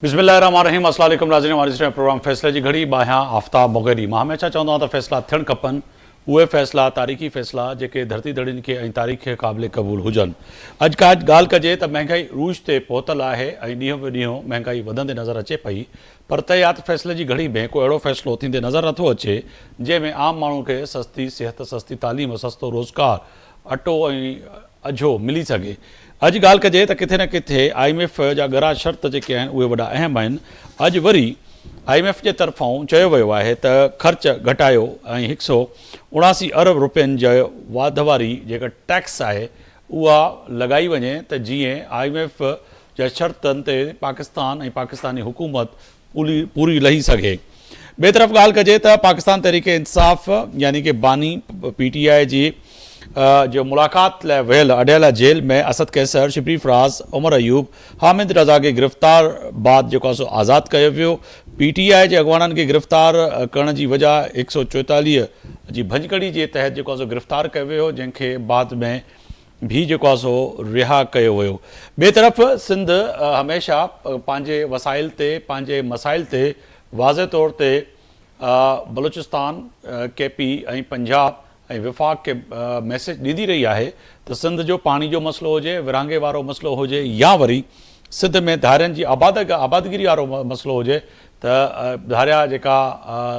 बिस्मिल्लाहिर्रहमानिर्रहीम। अस्सलाम वालेकुम नाज़रीन, हमारे इस प्रोग्राम फ़ैसले की घड़ी बाहियां आफ्ताब मोगेरी। मां हमेशा चवंदो आहियां त फ़ैसला थियणु खपनि, उहे फ़ैसला तारीख़ी फ़ैसला जेके धरती धड़ियुनि खे ऐं तारीख़ खे क़ाबिल क़बूल हुजनि। अॼु का ॻाल्हि कजे त महांगाई रूज ते पहुतल आहे ऐं ॾींहों ॿ ॾींहों महांगाई वधंदे नज़र अचे पई, पर तयात फ़ैसले जी घड़ी में को अहिड़ो फ़ैसिलो थींदे नज़र नथो अचे जंहिंमें आम माण्हू खे सस्ती सिहत, सस्ती तालीम, सस्तो रोज़गार, अटो ऐं अझो मिली सघे। अॼु ॻाल्हि कजे त किथे न किथे IMF जा ॻरा शर्त जेके आहिनि उहे वॾा अहम आहिनि। अॼु वरी IMF जे तरफ़ां चयो वियो आहे त ख़र्च घटायो ऐं 179 अरब रुपयनि जो वाध वारी जेका टैक्स आहे उहा लॻाई वञे त जीअं IMF जा शर्तनि ते पाकिस्तान ऐं पाकिस्तानी हुकूमत पूरी लही सघे। ॿिए तरफ़ ॻाल्हि कजे त पाकिस्तान तहरीक इंसाफ़ यानी कि बानी PTI जी जो मुलाक़ात लाइ वियल अडियाला जेल में असद कैसर, शिबरी फराज, उमर अयूब, हामिद रज़ा खे गिरफ़्तार बाद जेको आहे सो आज़ादु कयो वियो। PTI जे अॻवाननि खे गिरफ़्तार करण जी वजह 144 जी भञकड़ी जे तहत जेको आहे सो गिरफ़्तार कयो वियो, जंहिंखे बाद में भी जेको आहे सो रिहा कयो वियो। ॿिए तरफ़ सिंध हमेशह पंहिंजे वसाइल ते, पंहिंजे मसाइल ते वाज़े तौर ते बलूचिस्तान, KP ऐं पंजाब ऐं विफ़ाक़ खे मैसेज ॾींदी रही आहे त सिंध जो पाणी जो मसइलो हुजे, विरहाङे वारो मसइलो हुजे, या वरी सिंध में धारियनि जी आबादगिरी वारो मसइलो हुजे त धारिया जेका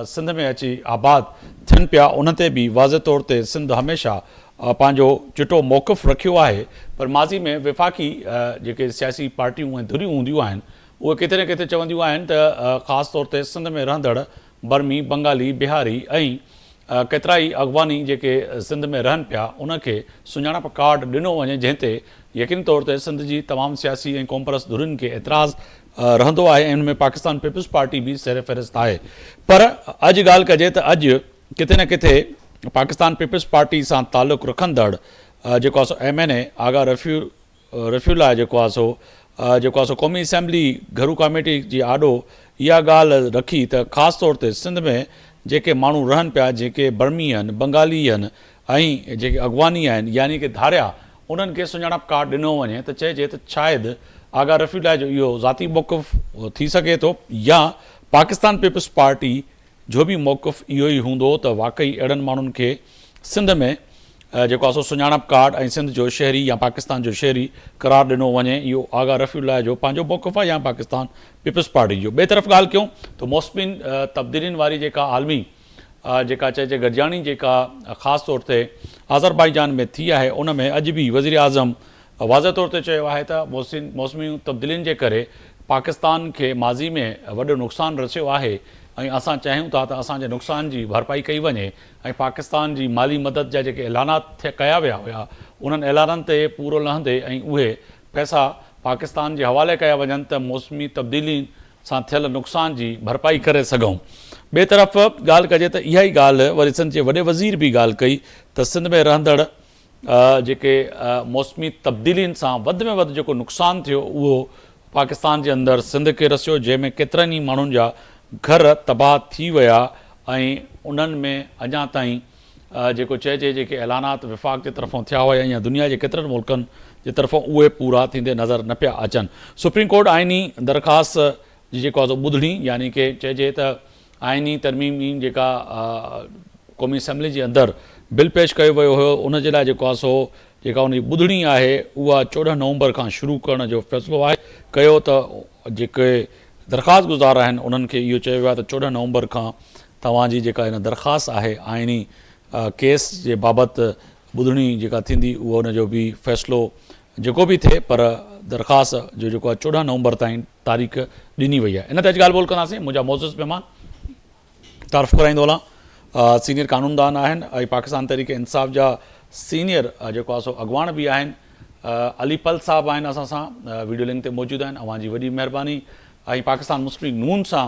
सिंध में अची आबाद थियनि पिया उन ते बि वाज़े तौर ते सिंध हमेशह पंहिंजो चिटो मौक़िफ़ रखियो आहे। पर माज़ी में विफ़ाक़ी जेके सियासी पार्टियूं ऐं धुरियूं हूंदियूं आहिनि उहे किथे न किथे चवंदियूं आहिनि त ख़ासि तौर ते सिंध में रहंदड़ बर्मी, बंगाली, बिहारी ऐं केतिरा ई अॻवानी जेके सिंध में रहनि पिया उनखे सुञाणप कार्ड ॾिनो वञे, जंहिं ते यकीनी तौर ते सिंध जी तमामु सियासी ऐं क़ौमपरस्त धुरियुनि खे एतिराज़ रहंदो आहे ऐं उनमें पाकिस्तान पीपल्स पार्टी बि सर फ़हरिस्त आहे। पर अॼु ॻाल्हि कजे त अॼु किथे न किथे पाकिस्तान पीपल्स पार्टी सां तालुक़ु रखंदड़ जेको आहे सो MNA आगा रफ़ीउल्लाह जेको आहे सो क़ौमी असैम्बली घरू कमेटी जी आॾो इहा ॻाल्हि रखी त ख़ासि तौर ते सिंध में जेके माण्हू रहनि पिया, जेके बर्मी आहिनि, बंगाली आहिनि ऐं जेके अॻवानी आहिनि यानी कि धारिया, उन्हनि खे सुञाणप कार्ड ॾिनो वञे त चइजे त शायदि आगा रफ़ीउल्लाह जो इहो ज़ाती मौक़िफ़ थी सघे थो या पाकिस्तान पीपल्स पार्टी जो बि मौक़िफ़ इहो ई हूंदो त वाक़ई अहिड़नि माण्हुनि खे सिंध में जेको आहे सो सुञाणप कार्ड ऐं सिंध जो शहरी या पाकिस्तान जो शहरी करार ॾिनो वञे। इहो आगा रफ़ीउल्लाह जो पंहिंजो मौक़िफ़ आहे या पाकिस्तान पीपल्स पार्टी जो। ॿिए तरफ़ ॻाल्हि कयूं त मौसमी तब्दीलियुनि वारी जेका आलमी जेका चइजे गॾिजाणी जेका ख़ासि तौर ते अज़रबाईजान में थी आहे उन में अॼु बि वज़ीर आज़म वाज़े तौर ते चयो आहे त मौसमी तब्दीलियुनि जे करे पाकिस्तान खे माज़ी में वॾो नुक़सानु रसियो आहे ऐं असां चाहियूं था त असांजे नुक़सान जी भरपाई कई वञे ऐं पाकिस्तान जी माली मदद जा जेके ऐलानात कया विया हुआ उन्हनि ऐलाननि ते पूरो लहंदे ऐं उहे पैसा पाकिस्तान जे हवाले कया वञनि त मौसमी तब्दीली सां थियल नुक़सान जी भरपाई करे सघूं। ॿिए तरफ़ ॻाल्हि कजे त इहा ई ॻाल्हि वरी सिंध जे वॾे वज़ीर बि ॻाल्हि कई त सिंध में रहंदड़ जेके मौसमी तब्दीलियुनि सां वधि में वधि जेको नुक़सानु थियो उहो पाकिस्तान जे अंदरि सिंध खे रसियो, जंहिंमें केतिरनि ई माण्हुनि जा घर तबाह थी विया ऐं उन्हनि में अञा ताईं जेको चइजे जेके ऐलानात विफ़ाक़ जे तरफ़ां थिया हुआ या दुनिया जे केतिरनि मुल्कनि जे तरफ़ां उहे पूरा थींदे नज़र न पिया अचनि। सुप्रीम कोर्ट आइनी दरख़्वास्त जी जेको आहे सो ॿुधणी यानी कि चइजे त आइनी तरमीमी जेका क़ौमी असैम्बली जे अंदरि बिल पेश कयो वियो हुयो उन जे लाइ जेको आहे सो जेका उन जी ॿुधणी आहे उहा 14 नवंबर खां शुरू करण जो फ़ैसिलो आहे कयो त जेके दरख़्वास्त गुज़ार आहिनि उन्हनि खे इहो चयो वियो आहे त 14 नवंबर खां तव्हांजी जेका हिन दरख़्वास्त आहे आइनी केस जे बाबति ॿुधणी जेका थींदी उहो उनजो बि फ़ैसिलो जेको बि थिए, पर दरख़्वास्त जो जेको आहे 14 नवंबर ताईं तारीख़ ॾिनी वई आहे। इन ते अॼु ॻाल्हि ॿोल कंदासीं। मुंहिंजा मोज़िज़ महिमान तारीफ़ कराईंदो हलां सीनियर कानूनदान आहिनि ऐं पाकिस्तान तहरीक इंसाफ़ जा सीनियर जेको आहे सो अॻवान बि आहिनि। अली पल साहब आहिनि असां सां वीडियो लिंक ते मौजूदु आहिनि, अव्हां जी वॾी महिरबानी। ऐं पाकिस्तान मुस्लिम लीग नून सां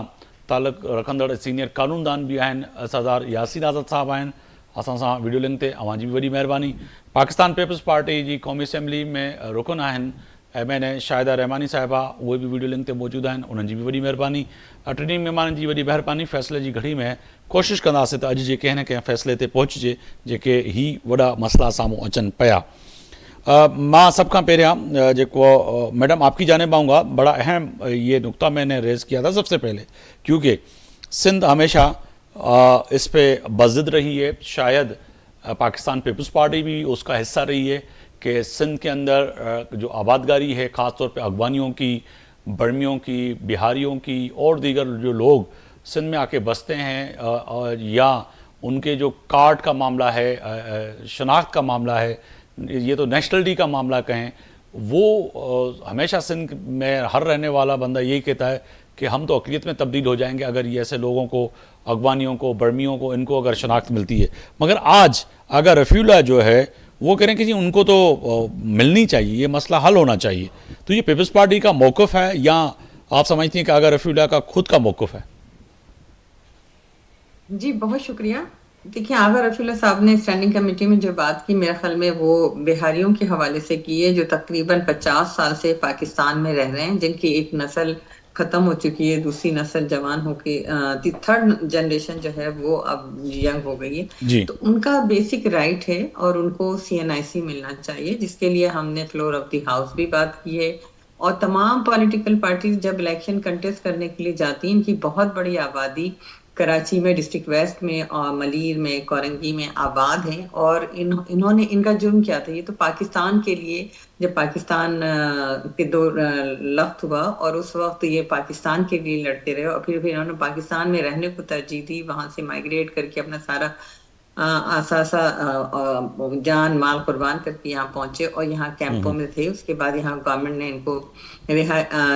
तालुक़ु रखंदड़ सीनियर कानूनदान बि आहिनि सरदार यासीन आज़ाद साहब आहिनि असां सां वीडियो लिंक ते, अव्हां जी बि वॾी महिरबानी। पाकिस्तान पीपल्स पार्टी जी क़ौमी असैम्बली में रुकन आहिनि MNA शाहिदा रहमानी साहिबा, उहे बि वीडियो लिंक ते मौजूदु आहिनि, उन्हनि जी बि वॾी महिरबानी। टिनी महिमाननि जी वॾी महिरबानी। फ़ैसिले जी घड़ी में कोशिशि कंदासीं त अॼु जे कंहिं न कंहिं फ़ैसिले ते पहुचिजे जेके ही वॾा मसइला साम्हूं अचनि पिया। मां सब खां पहिरियां जेको मैडम आपकी जानिब आऊँगा, बड़ा अहम ये नुक्ता मैंने रेज़ किया था सबसे पहले, क्योंकि सिंध हमेशा इस पे बज़िद रही है। शायद पाकिस्तान पीपल्स पार्टी भी उसका हिस्सा रही है कि सिंध के अंदर जो आबादगारी है, ख़ास तौर पे अगवानियों की, बर्मियों की, बिहारियों की और दीगर जो लोग सिंध में आके बसते हैं, या उनके जो कार्ड का मामला है, शनाख्त का मामला है, ये तो नेशनलिटी का मामला कहें, वो हमेशा सिंध में हर रहने वाला बंदा यही कहता है कि हम तो अक़लियत में तब्दील हो जाएंगे अगर ये ऐसे लोगों को, अगवानियों को, बर्मियों को, इनको अगर शनाख्त मिलती है। मगर आज अगर रफ़ीउल्लाह जो है वो कह रहे हैं कि जी उनको तो मिलनी चाहिए, ये मसला हल होना चाहिए, तो ये पीपल्स पार्टी का मौक़िफ़ है या आप समझती हैं कि अगर रफ़ीउल्लाह का खुद का मौक़िफ़ है? जी, बहुत शुक्रिया। देखिए, आगा रफ़ीउल्लाह साहब ने स्टैंडिंग कमेटी में जो बात की, मेरे ख़्याल में वो बिहारियों के हवाले से की है, जो तकरीबन 50 साल से पाकिस्तान में रह रहे हैं, जिनकी एक नस्ल ख़त्म हो चुकी है, दूसरी नस्ल जवान होके थर्ड जनरेशन जो है वो अब यंग हो गई है। जी। तो उनका बेसिक राइट है और उनको CNIC मिलना चाहिए, जिसके लिए हमने फ्लोर ऑफ द हाउस भी बात की है। और तमाम पॉलिटिकल पार्टीज जब इलेक्शन कंटेस्ट करने के लिए जाती हैं, इनकी बहुत बड़ी आबादी कराची में, डिस्ट्रिक्ट वेस्ट में और मलीर में, कोरंगी में आबाद है। और इन्होंने, इनका जुर्म क्या था, ये तो पाकिस्तान के लिए, जब पाकिस्तान के दो लफ्त हुआ और उस वक्त ये पाकिस्तान के लिए लड़ते रहे, और फिर इन्होंने पाकिस्तान में रहने को तरजीह दी, वहां से माइग्रेट करके अपना सारा जान माल कुर्बान करके यहाँ पहुंचे और यहाँ कैंपों में थे। उसके बाद यहाँ गवर्नमेंट ने इनको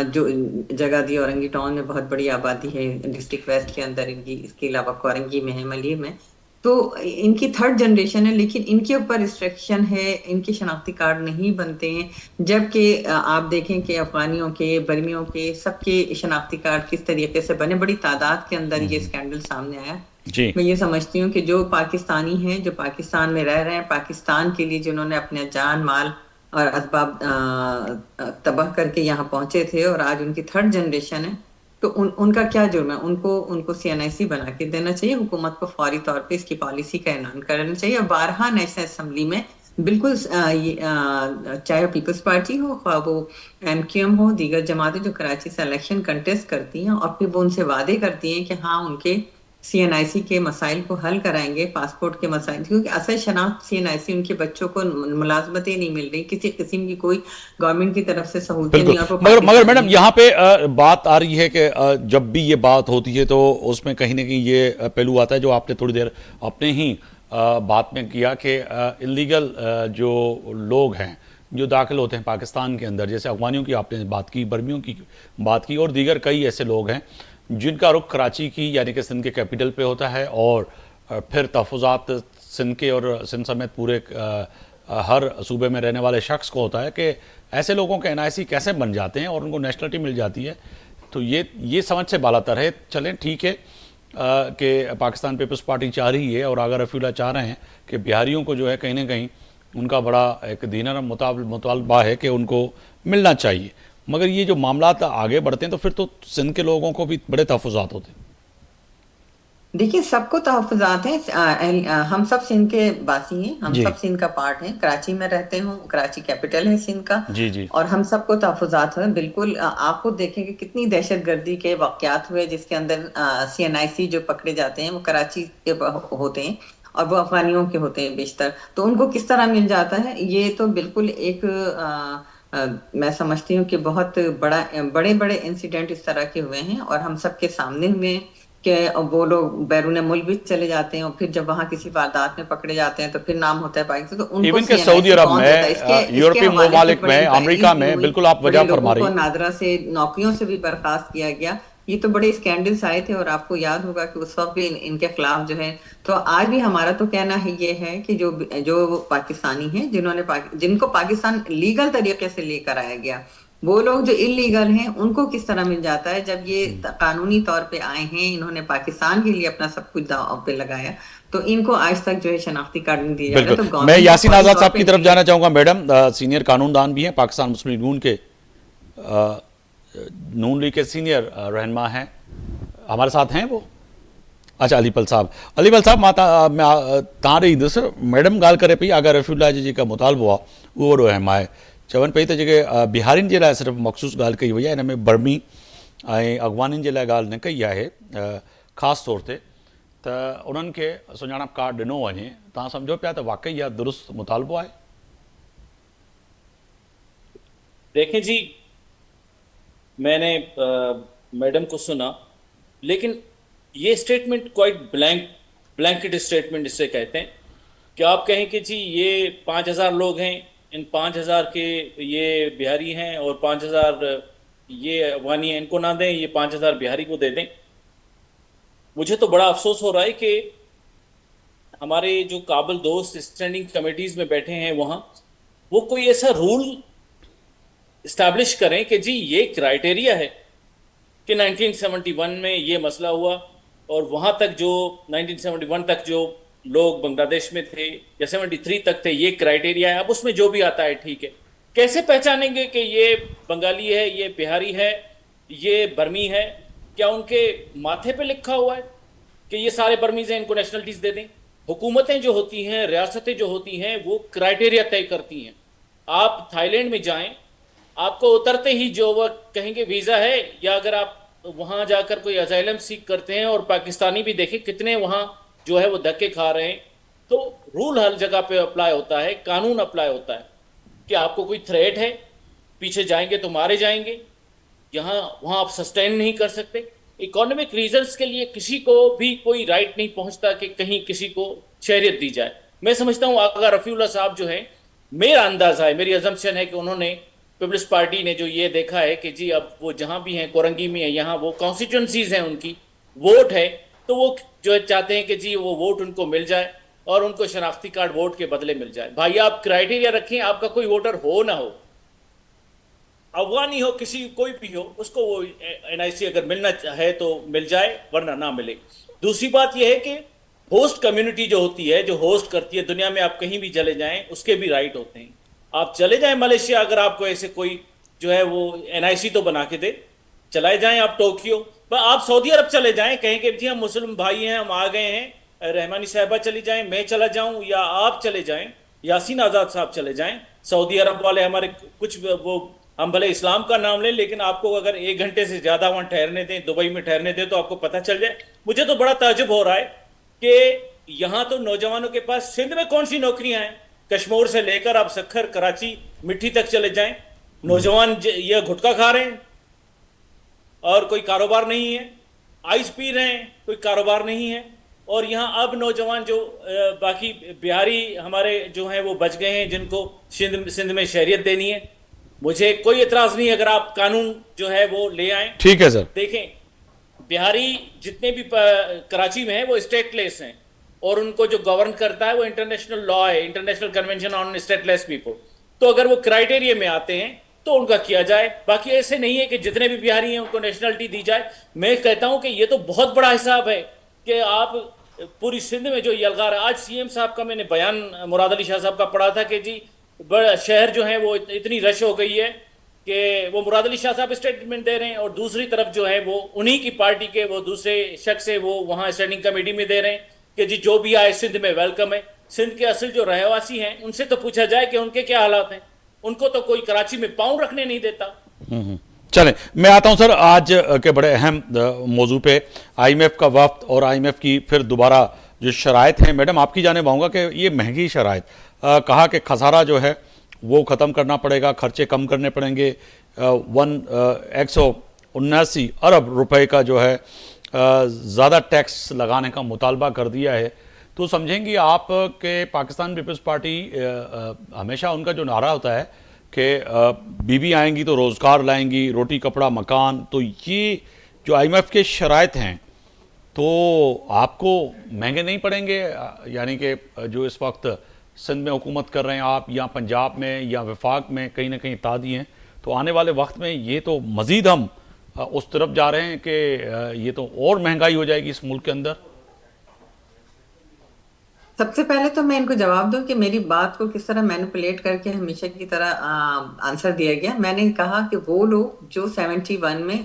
जो जगह दी, औरंगी टाउन में बहुत बड़ी आबादी है डिस्ट्रिक्ट वेस्ट के अंदर इनकी, इसके अलावा कोरंगी में है, मलीर में। तो इनकी थर्ड जनरेशन है, लेकिन इनके ऊपर रिस्ट्रिक्शन है, इनके शनाख्ती कार्ड नहीं बनते हैं। जबकि आप देखें कि अफगानियों के, बर्मियों के, सबके शनाख्ती कार्ड किस तरीके से बने, बड़ी तादाद के अंदर ये स्कैंडल सामने आया। जी। मैं ये समझती हूँ कि जो पाकिस्तानी हैं, जो पाकिस्तान में रह रहे हैं, पाकिस्तान के लिए जिन्होंने अपने जान माल और असबाब तबाह करके यहाँ पहुंचे थे और आज उनकी थर्ड जनरेशन है, तो उनका क्या जुर्म है? उनको CNIC बना के देना चाहिए। हुकूमत को फौरी तौर पे इसकी पॉलिसी का ऐलान करना चाहिए। और बारहा नेशनल असेंबली में बिल्कुल चाहे पीपल्स पार्टी हो, ख्वाह वो MQM हो, दीगर जमातें जो कराची से इलेक्शन कंटेस्ट करती हैं और फिर वो उनसे वादे करती हैं कि हाँ उनके CNIC के मसाइल को हल कराएंगे, पासपोर्ट के मसाइल, क्योंकि असल शनाख्त CNIC उनके बच्चों को मुलाजमतें नहीं मिल रही, किसी किस्म की कोई गवर्नमेंट की तरफ से सहूलतें नहीं। और मगर मैडम यहाँ पे बात आ रही है कि जब भी ये बात होती है तो उसमें कहीं ना कहीं ये पहलू आता है जो आपने थोड़ी देर अपने ही बात में किया कि इलीगल जो लोग हैं जो दाखिल होते हैं पाकिस्तान के अंदर, जैसे अफगानियों की आपने बात की, बर्मियों की बात की, और दीगर कई ऐसे लोग हैं जिनका रुख कराची की यानी कि सिंध के कैपिटल पे होता है, और फिर तहफ़्फ़ुज़ात सिंध के और सिंध समेत पूरे हर सूबे में रहने वाले शख्स को होता है कि ऐसे लोगों के NIC कैसे बन जाते हैं और उनको नेशनलिटी मिल जाती है। तो ये समझ से बालातर है। चलें ठीक है कि पाकिस्तान पीपल्स पार्टी चाह रही है और अगर रफ़ीउल्लाह चाह रहे हैं कि बिहारियों को जो है कहीं ना कहीं उनका बड़ा एक दीनर मुतालबा है कि उनको मिलना चाहिए, मगर ये जो मामला आगे बढ़ते हैं तो फिर तो सिंध के लोगों को भी बड़े तहफ़्फ़ुज़ात होते हैं। देखिए, सबको तहफ़्फ़ुज़ात हैं। हम सब सिंध के वासी हैं, हम जी सब सिंध का पार्ट हैं, कराची में रहते हूँ, कराची कैपिटल है सिंध का। जी जी और हम सबको तहफ़्फ़ुज़ात हैं बिल्कुल। आप खुद देखें कि कितनी दहशतगर्दी के वाक़यात हुए जिसके अंदर CNIC जो पकड़े जाते हैं वो कराची के होते हैं और वो अफ़गानियों के होते हैं बेशतर। तो उनको किस तरह मिल जाता है, ये तो बिल्कुल एक मैं समझती हूँ कि बहुत बड़े बड़े इंसिडेंट इस तरह के हुए हैं और हम सबके सामने हुए हैं कि वो लोग बैरून मुल्क भी चले जाते हैं और फिर जब वहाँ किसी वारदात में पकड़े जाते हैं तो फिर नाम होता है पाकिस्तान। तो उनको इवन के सऊदी CNIC अरब कौन देता है? में, इसके यूरोपीय हवाले से ममालिक बड़ी में, इंक्वायरी अमेरिका भी में, हुई, बिल्कुल आप बड़े वजह फरमा लोगों रही को हैं। नादरा से नौकरियों से भी बर्खास्त किया गया। ये तो बड़े स्कैंडल्स आए थे और आपको याद होगा कि उस वक्त भी इनके खिलाफ जो है। तो आज भी हमारा तो कहना है ये है कि जो पाकिस्तानी हैं जिनको पाकिस्तान लीगल तरीके से लेकर आया गया, वो लोग जो इलीगल हैं उनको किस तरह मिल जाता है जब ये कानूनी तौर पे आए हैं, इन्होंने पाकिस्तान के लिए अपना सब कुछ दांव पे लगाया, तो इनको आज तक जो है शनाख्ती कार्ड नहीं दिया जा रहा। बिल्कुल, तो मैं गवर्नमेंट यासीन आज़ाद साहब की तरफ जाना चाहूँगा। मैडम सीनियर कानूनदान भी हैं, पाकिस्तान मुस्लिम लीग नून के नून लीग के सीनियर रहनुमा हैं, हमारे साथ हैं वो? अच्छा अलीपल साहब मां तारे ईंदुसि मैडम ॻाल्हि करे पई आगा रफ़ीउल्लाह जी जेका मुतालबो आहे उहो वॾो अहम आहे चवनि पई त जेके बिहारियुनि जे लाइ सिर्फ़ु मख़सूस ॻाल्हि कई वई आहे हिन में बर्मी ऐं अॻवानियुनि जे लाइ ॻाल्हि न कई आहे ख़ासि तौर ते त उन्हनि खे सुञाणप कार्ड ॾिनो वञे तव्हां सम्झो पिया त वाक़ई इहा दुरुस्त मुतालबो आहे देखें जी मैंने मैडम को सुना लेकिन ये स्टेटमेंट क्वाइट ब्लैंकेट स्टेटमेंट इससे कहते हैं कि आप कहें कि जी ये 5,000 लोग हैं इन 5,000 के ये बिहारी हैं और 5,000 ये अफगानी हैं इनको ना दें ये 5,000 बिहारी को दे दें मुझे तो बड़ा अफसोस हो रहा है कि हमारे जो काबिल दोस्त स्टैंडिंग कमेटीज़ में बैठे हैं वहाँ वो कोई ऐसा रूल इस्टेब्लिश करें कि जी ये क्राइटेरिया है कि 1971 में ये मसला हुआ और वहाँ तक जो 1971 तक जो लोग बांग्लादेश में थे या 73 तक थे ये क्राइटेरिया है अब उसमें जो भी आता है ठीक है कैसे पहचानेंगे कि ये बंगाली है ये बिहारी है ये बर्मी है क्या उनके माथे पे लिखा हुआ है कि ये सारे बर्मीज हैं इनको नेशनलिटीज़ दे दें हुकूमतें जो होती हैं रियासतें जो होती हैं वो क्राइटेरिया तय करती हैं आप थाईलैंड में जाएं आपको उतरते ही जो वो कहेंगे वीज़ा है या अगर आप वहाँ जाकर कोई असाइलम सीख करते हैं और पाकिस्तानी भी देखें कितने वहाँ जो है वो धक्के खा रहे हैं तो रूल हर जगह पे अप्लाई होता है कानून अप्लाई होता है कि आपको कोई थ्रेट है पीछे जाएंगे तो मारे जाएंगे यहाँ वहाँ आप सस्टेन नहीं कर सकते इकोनॉमिक रीजंस के लिए किसी को भी कोई राइट नहीं पहुँचता कि कहीं किसी को शहरियत दी जाए मैं समझता हूँ आगा रफ़ीउल्लाह साहब जो है मेरा अंदाज़ा है मेरी अजम्पशन है कि उन्होंने पीपल्स पार्टी ने जो ये देखा है कि जी अब वो जहाँ भी हैं कोरंगी में है यहाँ वो कॉन्स्टिट्यूंसीज हैं उनकी वोट है तो वो जो चाहते हैं कि जी वो वोट उनको मिल जाए और उनको शनाख्ती कार्ड वोट के बदले मिल जाए भाई आप क्राइटेरिया रखें आपका कोई वोटर हो ना हो अफगानी हो किसी कोई भी हो उसको वो NIC अगर मिलना है तो मिल जाए वरना ना मिले दूसरी बात यह है कि होस्ट कम्युनिटी जो होती है जो होस्ट करती है दुनिया में आप कहीं भी चले जाएं उसके भी राइट होते हैं आप चले जाएं मलेशिया अगर आपको ऐसे कोई जो है वो NIC तो बना के दे चलाए जाएं आप टोक्यो आप सऊदी अरब चले जाएं कहें कि जी हम मुस्लिम भाई हैं हम आ गए हैं रहमानी साहिबा चली जाएं मैं चला जाऊं या आप चले जाएं यासीन आज़ाद साहब चले जाएं सऊदी अरब वाले हमारे कुछ वो हम भले इस्लाम का नाम लें लेकिन आपको अगर 1 घंटे से ज़्यादा वहाँ ठहरने दें दुबई में ठहरने दें तो आपको पता चल जाए मुझे तो बड़ा ताज्जुब हो रहा है कि यहाँ तो नौजवानों के पास सिंध में कौन सी नौकरियाँ हैं कश्मीर से लेकर आप सखर कराची मिट्टी तक चले जाएं नौजवान ये गुटखा खा रहे हैं और कोई कारोबार नहीं है आइस पी रहे हैं कोई कारोबार नहीं है और यहाँ अब नौजवान जो बाकी बिहारी हमारे जो हैं वो बच गए हैं जिनको सिंध में शहरियत देनी है मुझे कोई एतराज़ नहीं अगर आप कानून जो है वो ले आएं ठीक है सर देखें बिहारी जितने भी कराची में हैं वो स्टेटलेस हैं और उनको जो गवर्न करता है वो इंटरनेशनल लॉ है international convention on stateless people तो अगर वो क्राइटेरिया में आते हैं तो उनका किया जाए बाकी ऐसे नहीं है कि जितने भी बिहारी हैं उनको नेशनलिटी दी जाए मैं कहता हूं कि ये तो बहुत बड़ा हिसाब है कि आप पूरी सिंध में जो यलगार आज CM साहब का मैंने बयान मुराद अली शाह साहब का पढ़ा था कि जी शहर जो है वो इतनी रश हो गई है कि वो मुराद अली शाह साहब स्टेटमेंट दे रहे हैं और दूसरी तरफ जो है वो उन्हीं की पार्टी के वो दूसरे शख्स है वो वहाँ स्टैंडिंग कमेटी में दे रहे हैं कि जी जो भी आए सिंध में वेलकम है सिंध के असल जो रहवासी हैं उनसे तो पूछा जाए कि उनके क्या हालात हैं उनको तो कोई कराची में पाँव रखने नहीं देता चलें मैं आता हूं सर आज के बड़े अहम मौजू पे IMF का वफ्द और IMF की फिर दोबारा जो शराइत हैं मैडम आपकी जानिब आऊँगा कि ये महंगी शराइत कहा कि खसारा जो है वो ख़त्म करना पड़ेगा खर्चे कम करने पड़ेंगे 179 अरब रुपए का जो है ज़्यादा टैक्स लगाने का मुतालबा कर दिया है तो समझेंगी आप कि पाकिस्तान पीपल्स पार्टी हमेशा उनका जो नारा होता है कि बीबी आएंगी तो रोज़गार लाएंगी रोटी कपड़ा मकान तो ये जो IMF के शराइत हैं तो आपको महंगे नहीं पड़ेंगे यानी कि जो इस वक्त सिंध में हुकूमत कर रहे हैं आप या पंजाब में या वफाक में कहीं ना कहीं इत्तेहादी हैं तो आने वाले वक्त में ये तो मज़ीद हम उस तरफ जा रहे हैं कि ये तो और महंगाई हो जाएगी इस मुल्क के अंदर سب سے پہلے تو میں ان کو جواب دوں کہ میری بات کو کس طرح مینپولیٹ کر کے ہمیشہ کی طرح آنسر دیا گیا. میں نے کہا کہ وہ لوگ جو 71 میں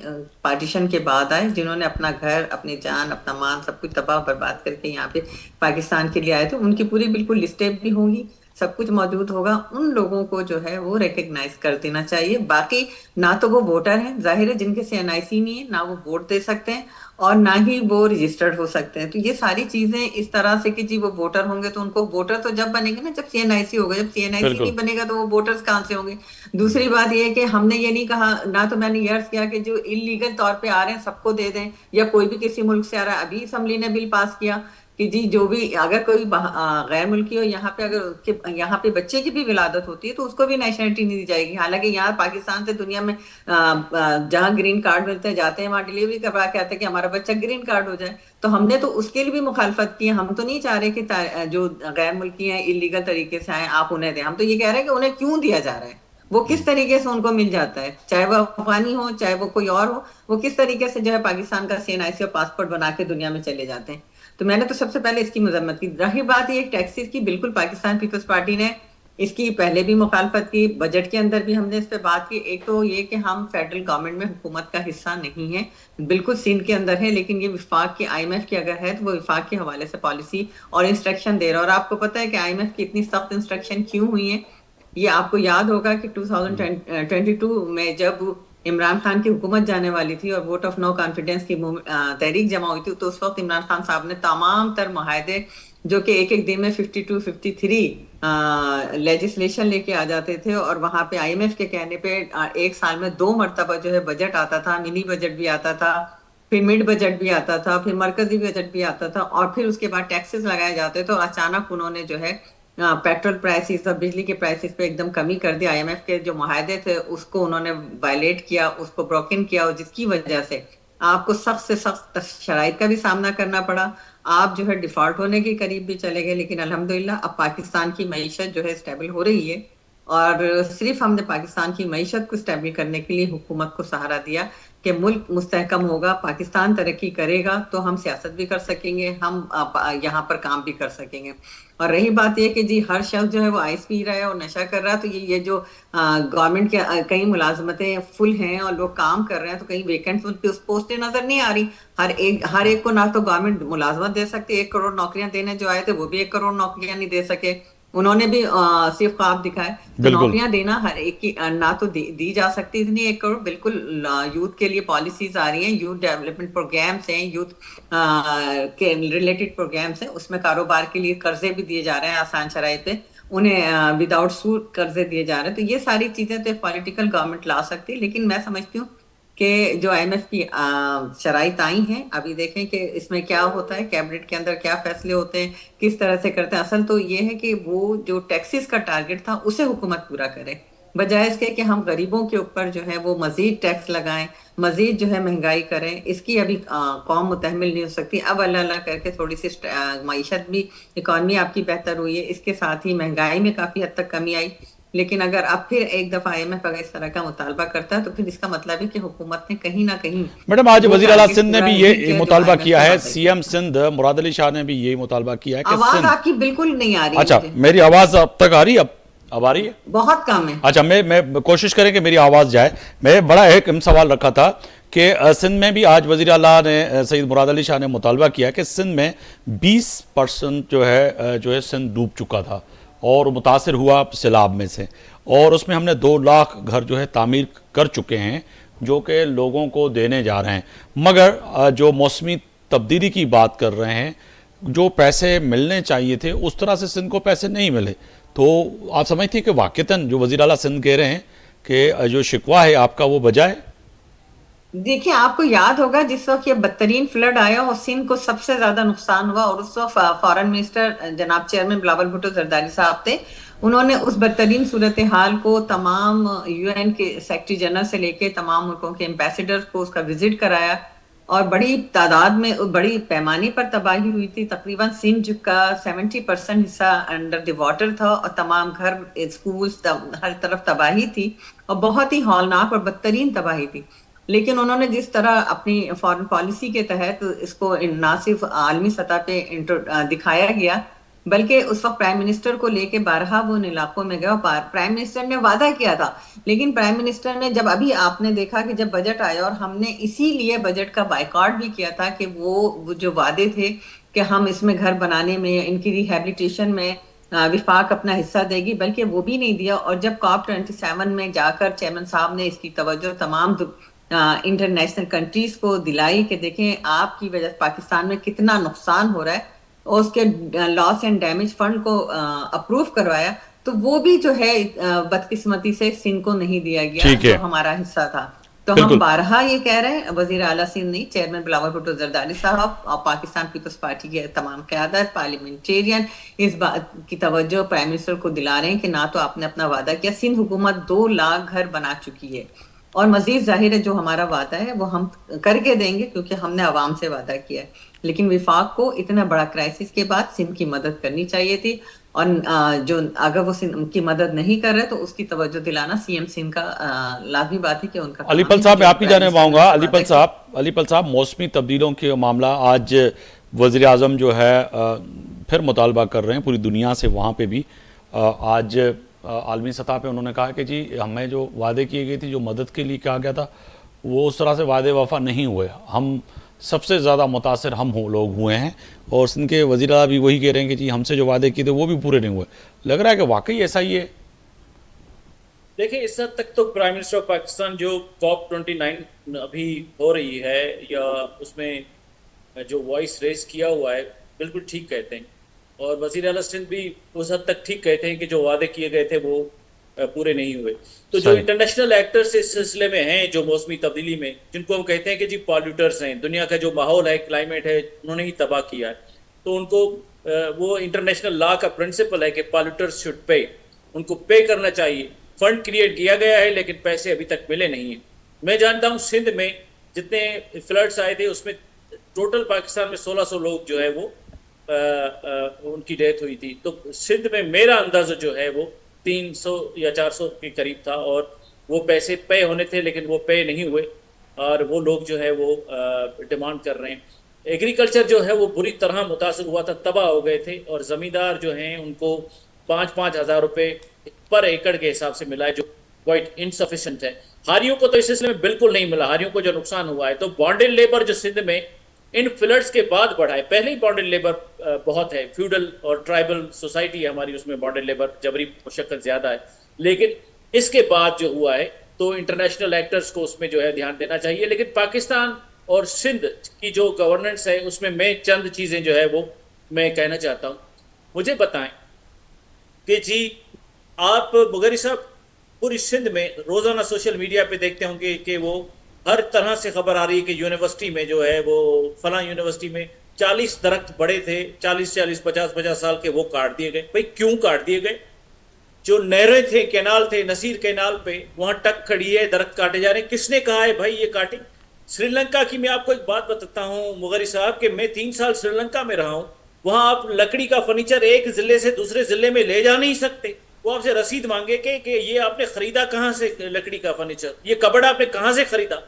پارٹیشن کے بعد آئے، جنہوں نے اپنا گھر، اپنی جان، اپنا مان سب کچھ تباہ برباد کر کے یہاں پہ پاکستان کے لیے آئے تھے، ان کی پوری بالکل لسٹیں بھی ہوں گی، سب کچھ موجود ہوگا. ان لوگوں کو جو ہے وہ ریکگنائز کر دینا چاہیے. باقی نہ تو وہ ووٹر ہیں، ظاہر ہے جن کے CNIC نہیں ہے، نہ وہ ووٹ دے سکتے ہیں اور نہ ہی وہ رجسٹرڈ ہو سکتے ہیں. تو یہ ساری چیزیں اس طرح سے کہ جی وہ ووٹر ہوں گے تو ان کو ووٹر تو جب بنے گا نا جب CNIC ہوگا، جب CNIC بالکل نہیں بنے گا تو وہ ووٹرز کہاں سے ہوں گے. دوسری بات یہ ہے کہ ہم نے یہ نہیں کہا، نہ تو میں نے یہ عرض کیا کہ جو انلیگل طور پہ آ رہے ہیں سب کو دے دیں، یا کوئی بھی کسی ملک سے آ رہا ہے. ابھی اسمبلی نے بل پاس کیا کہ جی جو بھی اگر کوئی غیر ملکی ہو یہاں پہ، اگر یہاں پہ بچے کی بھی ولادت ہوتی ہے تو اس کو بھی نیشنلٹی نہیں دی جائے گی. حالانکہ یہاں پاکستان سے دنیا میں جہاں گرین کارڈ ملتے ہیں جاتے ہیں وہاں ڈیلیوری کروا کے آتے ہیں کہ ہمارا بچہ گرین کارڈ ہو جائے. تو ہم نے تو اس کے لیے بھی مخالفت کی ہے. ہم تو نہیں چاہ رہے کہ جو غیر ملکی ہیں انلیگل طریقے سے آئیں آپ انہیں دیں. ہم تو یہ کہہ رہے ہیں کہ انہیں کیوں دیا جا رہا ہے، وہ کس طریقے سے ان کو مل جاتا ہے، چاہے وہ افغانی ہو چاہے وہ کوئی اور ہو، وہ کس طریقے سے جو ہے پاکستان کا CNIC اور پاسپورٹ بنا کے دنیا میں چلے جاتے ہیں. تو میں نے تو سب سے پہلے اس کی مذمت کی. رہی بات یہ ٹیکسز کی، بالکل پاکستان پیپلز پارٹی نے اس کی پہلے بھی مخالفت کی، بجٹ کے اندر بھی ہم نے اس پہ بات کی. ایک تو یہ کہ ہم فیڈرل گورنمنٹ میں حکومت کا حصہ نہیں ہے، بالکل سندھ کے اندر ہے، لیکن یہ وفاق کی IMF کی اگر ہے تو وہ وفاق کے حوالے سے پالیسی اور انسٹرکشن دے رہا ہے. اور آپ کو پتہ ہے کہ IMF کی اتنی سخت انسٹرکشن کیوں ہوئی ہیں. یہ آپ کو یاد ہوگا کہ 2022 میں جب عمران خان کی حکومت جانے والی تھی اور ووٹ آف نو کانفیڈنس کی تحریک جمع ہوئی تھی، تو اس وقت عمران خان صاحب نے تمام تر معاہدے جو کہ ایک دن میں 52 53 لیجسلیشن لے کے آ جاتے تھے، اور وہاں پہ IMF کے کہنے پہ ایک سال میں 2 مرتبہ جو ہے بجٹ آتا تھا، منی بجٹ بھی آتا تھا، پھر مڈ بجٹ بھی آتا تھا، پھر مرکزی بجٹ بھی آتا تھا، اور پھر اس کے بعد ٹیکسز لگائے جاتے تھے. اور اچانک انہوں نے جو ہے پیٹرول پرائسز اور بجلی کے پرائسز پہ ایک دم کمی کر دی. IMF کے جو معاہدے تھے اس کو انہوں نے وائلیٹ کیا، اس کو بروکن کیا، اور جس کی وجہ سے آپ کو سخت سے سخت شرائط کا بھی سامنا کرنا پڑا. آپ جو ہے ڈیفالٹ ہونے کے قریب بھی چلے گئے. لیکن الحمدللہ اب پاکستان کی معیشت جو ہے اسٹیبل ہو رہی ہے، اور صرف ہم نے پاکستان کی معیشت کو اسٹیبل کرنے کے لیے حکومت کو سہارا دیا کہ ملک مستحکم ہوگا، پاکستان ترقی کرے گا تو ہم سیاست بھی کر سکیں گے، ہم یہاں پر کام بھی کر سکیں گے. اور رہی بات یہ کہ جی ہر شخص جو ہے وہ آئس پی رہا ہے اور نشہ کر رہا ہے، تو یہ جو گورنمنٹ کے کئی ملازمتیں فل ہیں اور لوگ کام کر رہے ہیں، تو کہیں ویکنٹ پوسٹیں نظر نہیں آ رہی. ہر ایک کو نہ تو گورنمنٹ ملازمت دے سکتی، 1 کروڑ نوکریاں دینے جو آئے تھے وہ بھی 1 کروڑ نوکریاں نہیں دے سکے. انہوں نے بھی صرف خواب دکھائے. تو بالکل نوکریاں دینا ہر ایک کی نہ تو دی جا سکتی اتنی 1 کروڑ. بالکل یوتھ کے لیے پالیسیز آ رہی ہیں، یوتھ ڈیولپمنٹ پروگرامس ہیں، یوتھ کے ریلیٹڈ پروگرامس ہیں، اس میں کاروبار کے لیے قرضے بھی دیے جا رہے ہیں آسان شرائط پہ، انہیں وداؤٹ سوٹ قرضے دیے جا رہے ہیں. تو یہ ساری چیزیں تو پولیٹیکل گورنمنٹ لا سکتی ہے. لیکن میں سمجھتی ہوں کہ جو IMF کی شرائط آئی ہیں، ابھی دیکھیں کہ اس میں کیا ہوتا ہے، کیبنٹ کے اندر کیا فیصلے ہوتے ہیں، کس طرح سے کرتے ہیں. اصل تو یہ ہے کہ وہ جو ٹیکسز کا ٹارگٹ تھا اسے حکومت پورا کرے، بجائے اس کے کہ ہم غریبوں کے اوپر جو ہے وہ مزید ٹیکس لگائیں، مزید جو ہے مہنگائی کریں. اس کی ابھی قوم متحمل نہیں ہو سکتی. اب اللہ اللہ کر کے تھوڑی سی معیشت بھی، اکانومی آپ کی بہتر ہوئی ہے، اس کے ساتھ ہی مہنگائی میں کافی حد تک کمی آئی. لیکن اگر اب پھر ایک دفعہ IMF اگر اس طرح کا مطالبہ کرتا ہے تو پھر اس کا مطلب ہے کہ حکومت نے کہیں نہ کہیں میڈم آج وہ وزیر اعلیٰ ٹارگٹ سندھ نے پورا بھی نہیں یہ کیا جو مطالبہ IMF کیا نے ہے، وعدہ کیا. CM سندھ مراد علی شاہ نے بھی یہی مطالبہ کیا ہے کہ آواز سندھ. آپ کی بالکل نہیں آ رہی ہے اچھا مجھے، میری آواز اب تک آ رہی ہے؟ اب آ رہی ہے؟ بہت کم ہے. اچھا میں کوشش کریں کہ میری آواز جائے. میں بڑا ایک سوال رکھا تھا کہ سندھ میں بھی آج وزیر اعلیٰ نے سید مراد علی شاہ نے مطالبہ کیا کہ سندھ میں 20% جو ہے سندھ ڈوب چکا تھا اور متاثر ہوا سیلاب میں سے، اور اس میں ہم نے 2 لاکھ گھر جو ہے تعمیر کر چکے ہیں جو کہ لوگوں کو دینے جا رہے ہیں. مگر جو موسمی تبدیلی کی بات کر رہے ہیں، جو پیسے ملنے چاہیے تھے اس طرح سے سندھ کو پیسے نہیں ملے. تو آپ سمجھتے ہیں کہ واقعتاً جو وزیر اعلیٰ سندھ کہہ رہے ہیں کہ جو شکوہ ہے آپ کا وہ بجائے؟ دیکھیں آپ کو یاد ہوگا جس وقت یہ بدترین فلڈ آیا اور سندھ کو سب سے زیادہ نقصان ہوا، اور اس وقت فارن منسٹر جناب چیئرمین بلاول بھٹو زرداری صاحب تھے. انہوں نے اس بدترین صورتحال کو تمام UN کے سیکرٹری جنرل سے لے کے تمام ملکوں کے ایمبیسیڈر کو اس کا وزٹ کرایا، اور بڑی تعداد میں بڑی پیمانے پر تباہی ہوئی تھی. تقریباً سندھ کا 70% حصہ انڈر دی واٹر تھا، اور تمام گھر، اسکولز، ہر طرف تباہی تھی، اور بہت ہی ہولناک اور بدترین تباہی تھی. لیکن انہوں نے جس طرح اپنی فارن پالیسی کے تحت اس کو نہ صرف عالمی سطح پہ دکھایا گیا बल्कि उस वक्त प्राइम मिनिस्टर को लेके बारहा वो उन इलाकों में गए और प्राइम मिनिस्टर ने वादा किया था, लेकिन प्राइम मिनिस्टर ने, जब अभी आपने देखा कि जब बजट आया, और हमने इसीलिए बजट का बायकॉट भी किया था कि वो जो वादे थे कि हम इसमें घर बनाने में, इनकी रिहेबिलिटेशन में विफाक अपना हिस्सा देगी, बल्कि वो भी नहीं दिया। और जब COP27 में जाकर चेयरमैन साहब ने इसकी तवज्जो तमाम इंटरनेशनल कंट्रीज को दिलाई कि देखें आपकी वजह से पाकिस्तान में कितना नुकसान हो रहा है, और उसके लॉस एंड डैमेज फंड को अप्रूव करवाया, तो वो भी जो है बदकिस्मती से सिंध को नहीं दिया गया जो हमारा हिस्सा था। तो हम बारहा ये कह रहे हैं, वजीर आला सिंध नहीं, चेयरमैन बिलावल भुट्टो जरदारी साहब और पाकिस्तान पीपल्स पार्टी के तमाम क़यादत, पार्लियामेंटेरियन इस बात की तवज्जो प्राइम मिनिस्टर को दिला रहे हैं कि ना तो आपने अपना वादा किया, सिंध हुकूमत 2 लाख घर बना चुकी है, और मजीद जाहिर है जो हमारा वादा है वो हम करके देंगे क्योंकि हमने आवाम से वादा किया है। लेकिन विफाक को इतना बड़ा क्राइसिस के बाद सिंध की मदद करनी चाहिए थी, और जो अगर वो सिंध की मदद नहीं कर रहे तो उसकी तवज्जो दिलाना सीएम सिंध का लाजमी बात है कि उनका। अलीपल साहब, आप ही जाने पाऊंगा, अलीपल साहब मौसमी तब्दीलों के मामला, आज वज़ीर आज़म जो है फिर मुतालबा कर रहे हैं पूरी दुनिया से, वहाँ पे भी आज आलमी सतह पे उन्होंने कहा कि जी हमें जो वादे किए गए थे, जो मदद के लिए कहा गया था, वो उस तरह से वादे वफा नहीं हुए, हम सबसे ज़्यादा मुतासर हम लोग हुए हैं, और सिंध के वज़ीर आला भी वही कह रहे हैं कि जी हमसे जो वादे किए थे वो भी पूरे नहीं हुए। लग रहा है कि वाकई ऐसा ही है। देखिए, इस हद तक तो प्राइम मिनिस्टर ऑफ पाकिस्तान जो COP29 अभी हो रही है, या उसमें जो वॉइस रेस किया हुआ है, बिल्कुल ठीक कहते हैं, और वज़ीर आला सिंध भी उस हद तक ठीक कहते हैं कि जो वादे किए गए थे वो पूरे नहीं हुए। तो जो इंटरनेशनल एक्टर्स इस सिलसिले में हैं, जो मौसमी तब्दीली में, जिनको हम कहते हैं कि जी पॉल्यूटर्स हैं, दुनिया का जो माहौल है, क्लाइमेट है, उन्होंने ही तबाह किया है, तो उनको वो इंटरनेशनल लॉ का प्रिंसिपल है कि पॉल्यूटर्स शुड पे, उनको पे करना चाहिए। फंड क्रिएट किया गया है लेकिन पैसे अभी तक मिले नहीं हैं। मैं जानता हूँ सिंध में जितने फ्लड्स आए थे उसमें टोटल पाकिस्तान में 1600 लोग जो है वो उनकी डेथ हुई थी। तो सिंध में मेरा अंदाजा जो है वो 300 या 400 के करीब था, और वो पैसे पे होने थे लेकिन वो पे नहीं हुए, और वो लोग जो है वो डिमांड कर रहे हैं। एग्रीकल्चर जो है वो बुरी तरह मुतासर हुआ था, तबाह हो गए थे, और ज़मींदार जो हैं उनको 5-5 हज़ार रुपये पर एकड़ के हिसाब से मिला है, जो क्वाइट इनसफिशेंट है। हारियों को तो इस सिलसिले में बिल्कुल नहीं मिला, हारियों को जो नुकसान हुआ है। तो बॉन्डेड लेबर जो सिंध में इन फ्लड्स के बाद बढ़ा है, पहले ही बॉन्डेड लेबर बहुत है, फ्यूडल और ट्राइबल सोसाइटी है हमारी, उसमें बॉन्डेड लेबर जबरी मुशक्कत ज़्यादा है, लेकिन इसके बाद जो हुआ है तो इंटरनेशनल एक्टर्स को उसमें जो है ध्यान देना चाहिए। लेकिन पाकिस्तान और सिंध की जो गवर्नेंस है उसमें मैं चंद चीज़ें जो है वो मैं कहना चाहता हूँ। मुझे बताएं कि जी आप मुगरी साहब पूरी सिंध में रोज़ाना सोशल मीडिया पे देखते होंगे कि वो हर तरह से खबर आ रही है कि यूनिवर्सिटी में जो है वो फलां यूनिवर्सिटी में 40 दरख्त बड़े थे, 40-40, 50-50 साल के, वो काट दिए गए। भाई क्यों काट दिए गए? जो नहरें थे, कैनाल थे, नसीर कैनाल पे वहाँ टक खड़ी है, दरख्त काटे जा रहे हैं। किसने कहा है भाई ये काटे? श्रीलंका की मैं आपको एक बात बताता हूँ मुगरी साहब कि मैं 3 साल श्रीलंका में रहा हूँ। वहाँ आप लकड़ी का फर्नीचर एक जिले से दूसरे जिले में ले जा नहीं सकते। वो आपसे रसीद मांगे कि ये आपने खरीदा कहाँ से, लकड़ी का फर्नीचर, ये कबड़ आपने कहाँ से खरीदा।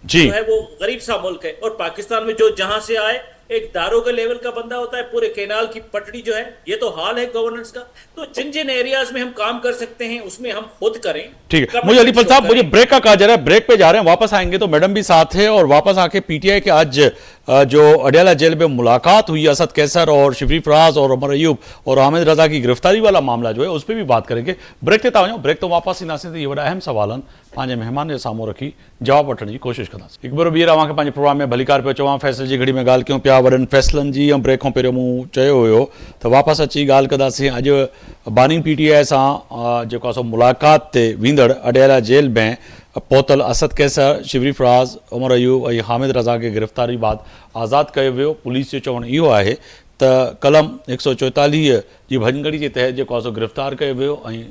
जो है वो गरीब सा मुल्क है, और पाकिस्तान में जो जहां से आए एक दारोगा लेवल का बंदा होता है, पूरे कैनाल की पटड़ी जो है, ये तो हाल है गवर्नेंस का। तो जिन जिन एरियाज में हम काम कर सकते हैं उसमें हम खुद करें। ठीक है, मुझे अलीपल साहब, मुझे ब्रेक का कहा जा रहा है, ब्रेक पे जा रहे हैं, वापस आएंगे तो मैडम भी साथ है, और वापस आके पीटीआई के आज जो अडयाला जेल में मुलाकात हुई असद कैसर और शिफरी फराज और उमर अयूब और हामिद रजा की गिरफ्तारी वाला मामला जो है उस पर भी बात करेंगे। ब्रेक ते वञो, ब्रेक तो वापस ईंदासीं त इहे वॾा अहम सवालनि पंहिंजे महिमान जे साम्हूं रखी जवाब वठण जी कोशिशि कंदासीं। हिकु भेरो ॿीहर अव्हांखे पंहिंजे प्रोग्राम में भलीकार पियो चवां, फ़ैसिले जी घड़ी में ॻाल्हि कयूं पिया वॾनि फ़ैसिलनि जी, ऐं ब्रेक खां पहिरियों मूं चयो हुयो त वापसि अची ॻाल्हि कंदासीं अॼु बानी पीटीआई सां जेको आहे सो मुलाक़ात ते वेंदड़ अडयाला जेल में पहुतल असद कैसर, शिवरी फराज, उमर अयूब ऐं हामिद रज़ा खे गिरफ़्तारी बाद आज़ादु कयो वियो। पुलिस जो चवणु इहो आहे त कलम 144 जी भञगड़ी जे तहत जेको आहे सो गिरफ़्तार कयो वियो ऐं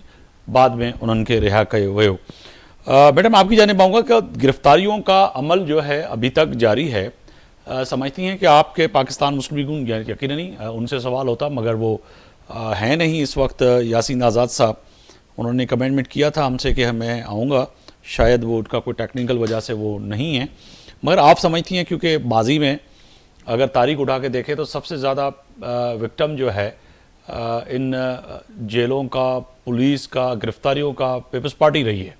बाद में उन्हनि खे रिहा कयो वियो। मैडम, आपकी जाने पाऊँगा कि गिरफ्तारियों का अमल जो है अभी तक जारी है, समझती हैं कि आपके पाकिस्तान मुस्लिम लीग यकीननी उनसे सवाल होता मगर वो हैं नहीं इस वक्त, यासीन आज़ाद साहब, उन्होंने कमेंटमेंट किया था हमसे कि मैं आऊँगा, शायद वो उनका कोई टेक्निकल वजह से वो नहीं है, मगर आप समझती हैं क्योंकि माजी में अगर तारीख उठा के देखें तो सबसे ज़्यादा विक्टिम जो है इन जेलों का, पुलिस का, गिरफ्तारियों का पीपल्स पार्टी रही है।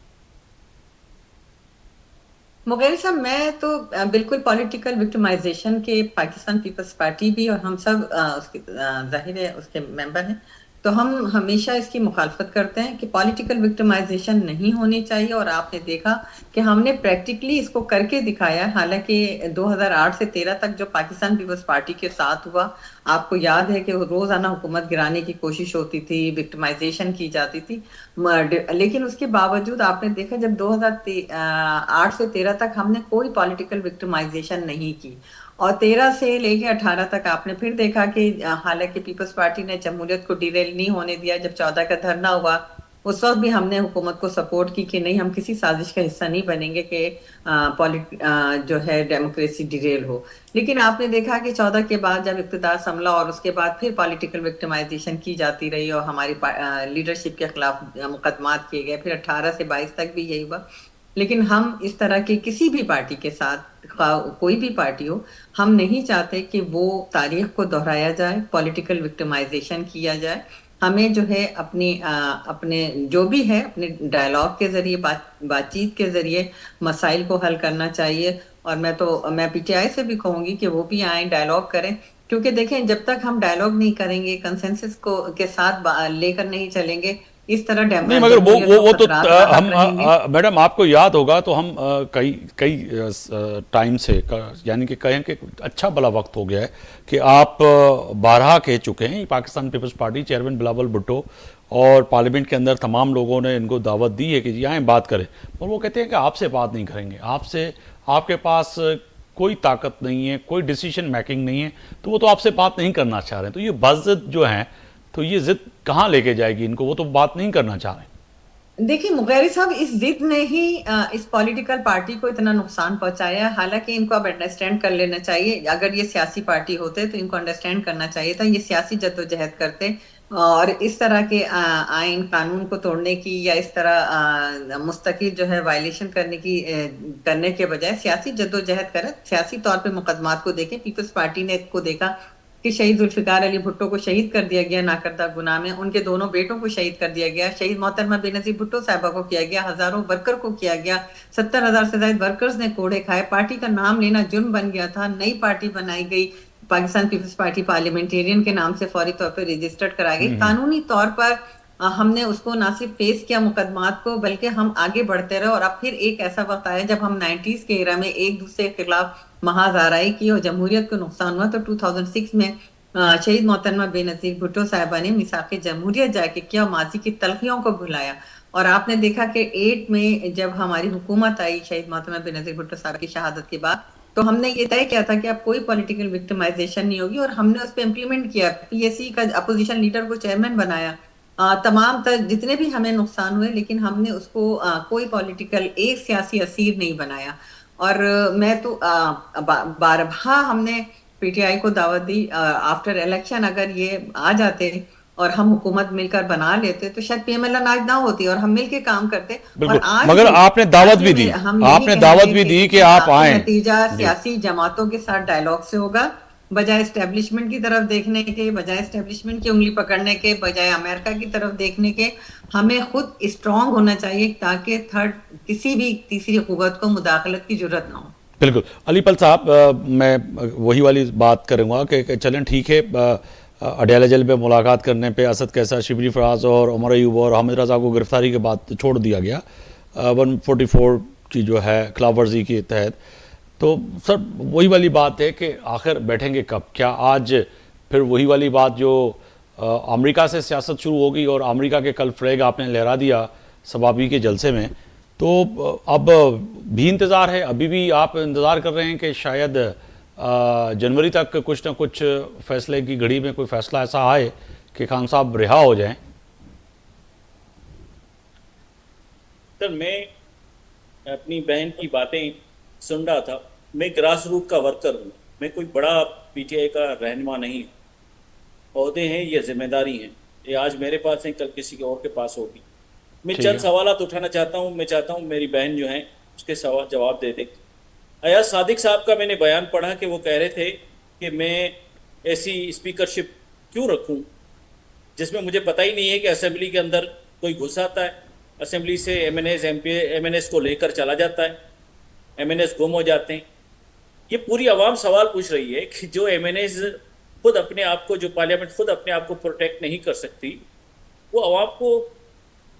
मुगैरी साहब, मैं तो बिल्कुल पॉलिटिकल विक्टिमाइजेशन के पाकिस्तान पीपल्स पार्टी भी और हम सब उसके जाहिर है उसके मेंबर हैं, तो हम हमेशा इसकी मुखालफत करते हैं कि पॉलिटिकल विक्टिमाइजेशन नहीं होनी चाहिए। और आपने देखा कि हमने प्रैक्टिकली इसको करके दिखाया। हालांकि 2008 से 13 तक जो पाकिस्तान पीपल्स पार्टी के साथ हुआ, आपको याद है कि रोजाना हुकूमत गिराने की कोशिश होती थी, विक्टिमाइजेशन की जाती थी, लेकिन उसके बावजूद आपने देखा जब 2008 से 13 तक हमने कोई पॉलिटिकल विक्टिमाइजेशन नहीं की। और 13 से लेके 18 तक आपने फिर देखा कि हालांकि पीपल्स पार्टी ने जमहूरियत को डिरेल नहीं होने दिया। जब 14 का धरना हुआ उस वक्त भी हमने हुकूमत को सपोर्ट की कि नहीं, हम किसी साजिश का हिस्सा नहीं बनेंगे कि जो है डेमोक्रेसी डिरेल हो। लेकिन आपने देखा कि 14 के बाद जब इक़्तिदार संभला और उसके बाद फिर पॉलिटिकल विक्टिमाइजेशन की जाती रही और हमारी लीडरशिप के खिलाफ मुकदमात किए गए, फिर 18 से 22 तक भी यही हुआ। लेकिन हम इस तरह के किसी भी पार्टी के साथ, कोई भी पार्टी हो, हम नहीं चाहते कि वो तारीख को दोहराया जाए, पॉलिटिकल विक्टिमाइजेशन किया जाए। हमें जो है अपने जो भी है अपने डायलॉग के जरिए, बातचीत के जरिए मसाइल को हल करना चाहिए। और मैं पीटीआई से भी कहूंगी कि वो भी आए, डायलॉग करें, क्योंकि देखें जब तक हम डायलॉग नहीं करेंगे, कंसेंसस को के साथ लेकर नहीं चलेंगे, इस तरह नहीं, मगर वो तो हम मैडम आपको याद होगा तो हम कई टाइम से यानी कि कहें कि अच्छा भला वक्त हो गया है कि आप बारहा कह चुके हैं, पाकिस्तान पीपल्स पार्टी चेयरमैन बिलावल भुट्टो और पार्लियामेंट के अंदर तमाम लोगों ने इनको दावत दी है कि जी आएँ बात करें, और वो कहते हैं कि आपसे बात नहीं करेंगे, आपके पास कोई ताकत नहीं है, कोई डिसीजन मेकिंग नहीं है, तो वो तो आपसे बात नहीं करना चाह रहे हैं। तो ये बज़्ज़त जो है, तो ये जिद कहाँ लेके जाएगी इनको, वो तो बात नहीं करना चाह रहे। देखिए मुगैरी साहब, इस जिद ने ही इस पॉलिटिकल पार्टी को इतना नुकसान पहुंचाया। हालांकि इनको अब अंडरस्टैंड कर लेना चाहिए, अगर ये सियासी पार्टी होते तो इनको अंडरस्टैंड करना चाहिए था, ये सियासी जद्दोजहद करते और इस तरह के आइन कानून को तोड़ने की या इस तरह मुस्तकिल जो है वायलेशन करने के बजाय सियासी जद्दोजहद करें, सियासी तौर पे मुकदमात को देखें। पीपल्स पार्टी ने इसको देखा कि शहीद जुल्फिकार अली भुट्टो को शहीद कर दिया गया नाकर्दा गुनाह में, उनके दोनों बेटों को शहीद कर दिया गया, शहीद मोहतरमा बेनजीर भुट्टो साहिबा को किया गया, हजारों वर्कर को किया गया, 70,000 से ज्यादा वर्कर्स ने कोड़े खाए, पार्टी का नाम लेना जुर्म बन गया था, नई पार्टी बनाई गई, पाकिस्तान पीपल्स पार्टी पार्लियामेंटेरियन के नाम से फौरी तौर पर रजिस्टर्ड कराई गई। कानूनी तौर पर हमने उसको ना सिर्फ फेस किया मुकदमात को, बल्कि हम आगे बढ़ते रहे। और अब फिर एक ऐसा वक्त आया जब हम 90s के एरा में एक दूसरे के खिलाफ महाजाराई की और जमहूरियत को नुकसान हुआ, तो 2006 में शहीद मोहतरमा बेनजीर भुट्टो साहिबा ने मिसाक़े जमहूरियत जाके किया, माजी की तलखियों को भुलाया। और आपने देखा कि 8 में जब हमारी हुकूमत आई शहीद मोहतरमा बेनजीर भुट्टो साहिबा की शहादत के बाद, तो हमने ये तय किया था कि अब कोई पॉलिटिकल विक्टिमाइजेशन नहीं होगी और हमने उस पर इम्प्लीमेंट किया। पीएससी का अपोजिशन लीडर को चेयरमैन बनाया, तमाम जितने भी हमें नुकसान हुए, लेकिन हमने उसको कोई पॉलिटिकल एक सियासी असीर नहीं बनाया। और मैं तो बारहा हमने पीटीआई को दावत दी, आफ्टर इलेक्शन अगर ये आ जाते और हम हुकूमत मिलकर बना लेते तो शायद पीएमएल आज ना होती और हम मिलके काम करते। बिल्कुल, और आज मगर आपने दावत भी दी, आपने दावत भी दी कि आप आए। नतीजा सियासी जमातों के साथ डायलॉग से होगा, बजाय एस्टेब्लिशमेंट की तरफ देखने के, बजाय एस्टेब्लिशमेंट की उंगली पकड़ने के, बजाय अमेरिका की तरफ देखने के। हमें खुद स्ट्रांग होना चाहिए ताकि किसी भी तीसरी कुव्वत को मुदाखलत की जरूरत ना हो। बिल्कुल अलीपल साहब, मैं वही वाली बात करूँगा कि चलें ठीक है, अडयाला जेल पे मुलाकात करने पे असद कैसा, शिबली फराज और उमर अयूब और हामिद रज़ा को गिरफ्तारी के बाद छोड़ दिया गया 144 की जो है खिलाफ वर्जी के तहत। तो सर वही वाली बात है कि आखिर बैठेंगे कब? क्या आज फिर वही वाली बात जो अमेरिका से सियासत शुरू होगी और अमेरिका के कल फ्लैग आपने लहरा दिया सबाबी के जलसे में, तो अब भी इंतज़ार है, अभी भी आप इंतज़ार कर रहे हैं कि शायद जनवरी तक कुछ ना कुछ फैसले की घड़ी में कोई फैसला ऐसा आए कि खान साहब रिहा हो जाएं? सर मैं अपनी बहन की बातें सुन रहा था, मैं ग्रास रूट का वर्कर हूँ, मैं कोई बड़ा पीटीआई का रहनुमा नहीं हूँ। ओहदे हैं या जिम्मेदारी हैं, ये आज मेरे पास हैं, कल किसी और के पास होगी। मैं चंद सवालात उठाना चाहता हूँ, मैं चाहता हूँ मेरी बहन जो है उसके सवाल जवाब दे दे। अयाज सादिक साहब का मैंने बयान पढ़ा कि वो कह रहे थे कि मैं ایسی اسپیکرشپ کیوں رکھوں جس میں مجھے پتہ ہی نہیں ہے کہ اسمبلی کے اندر کوئی گھس آتا ہے, اسمبلی سے ایم این ایس کو لے کر چلا جاتا ہے, ایم این ایس گم ہو جاتے ہیں. یہ پوری عوام سوال پوچھ رہی ہے کہ جو ایم این ایز خود اپنے آپ کو, جو پارلیمنٹ خود اپنے آپ کو پروٹیکٹ نہیں کر سکتی, وہ عوام کو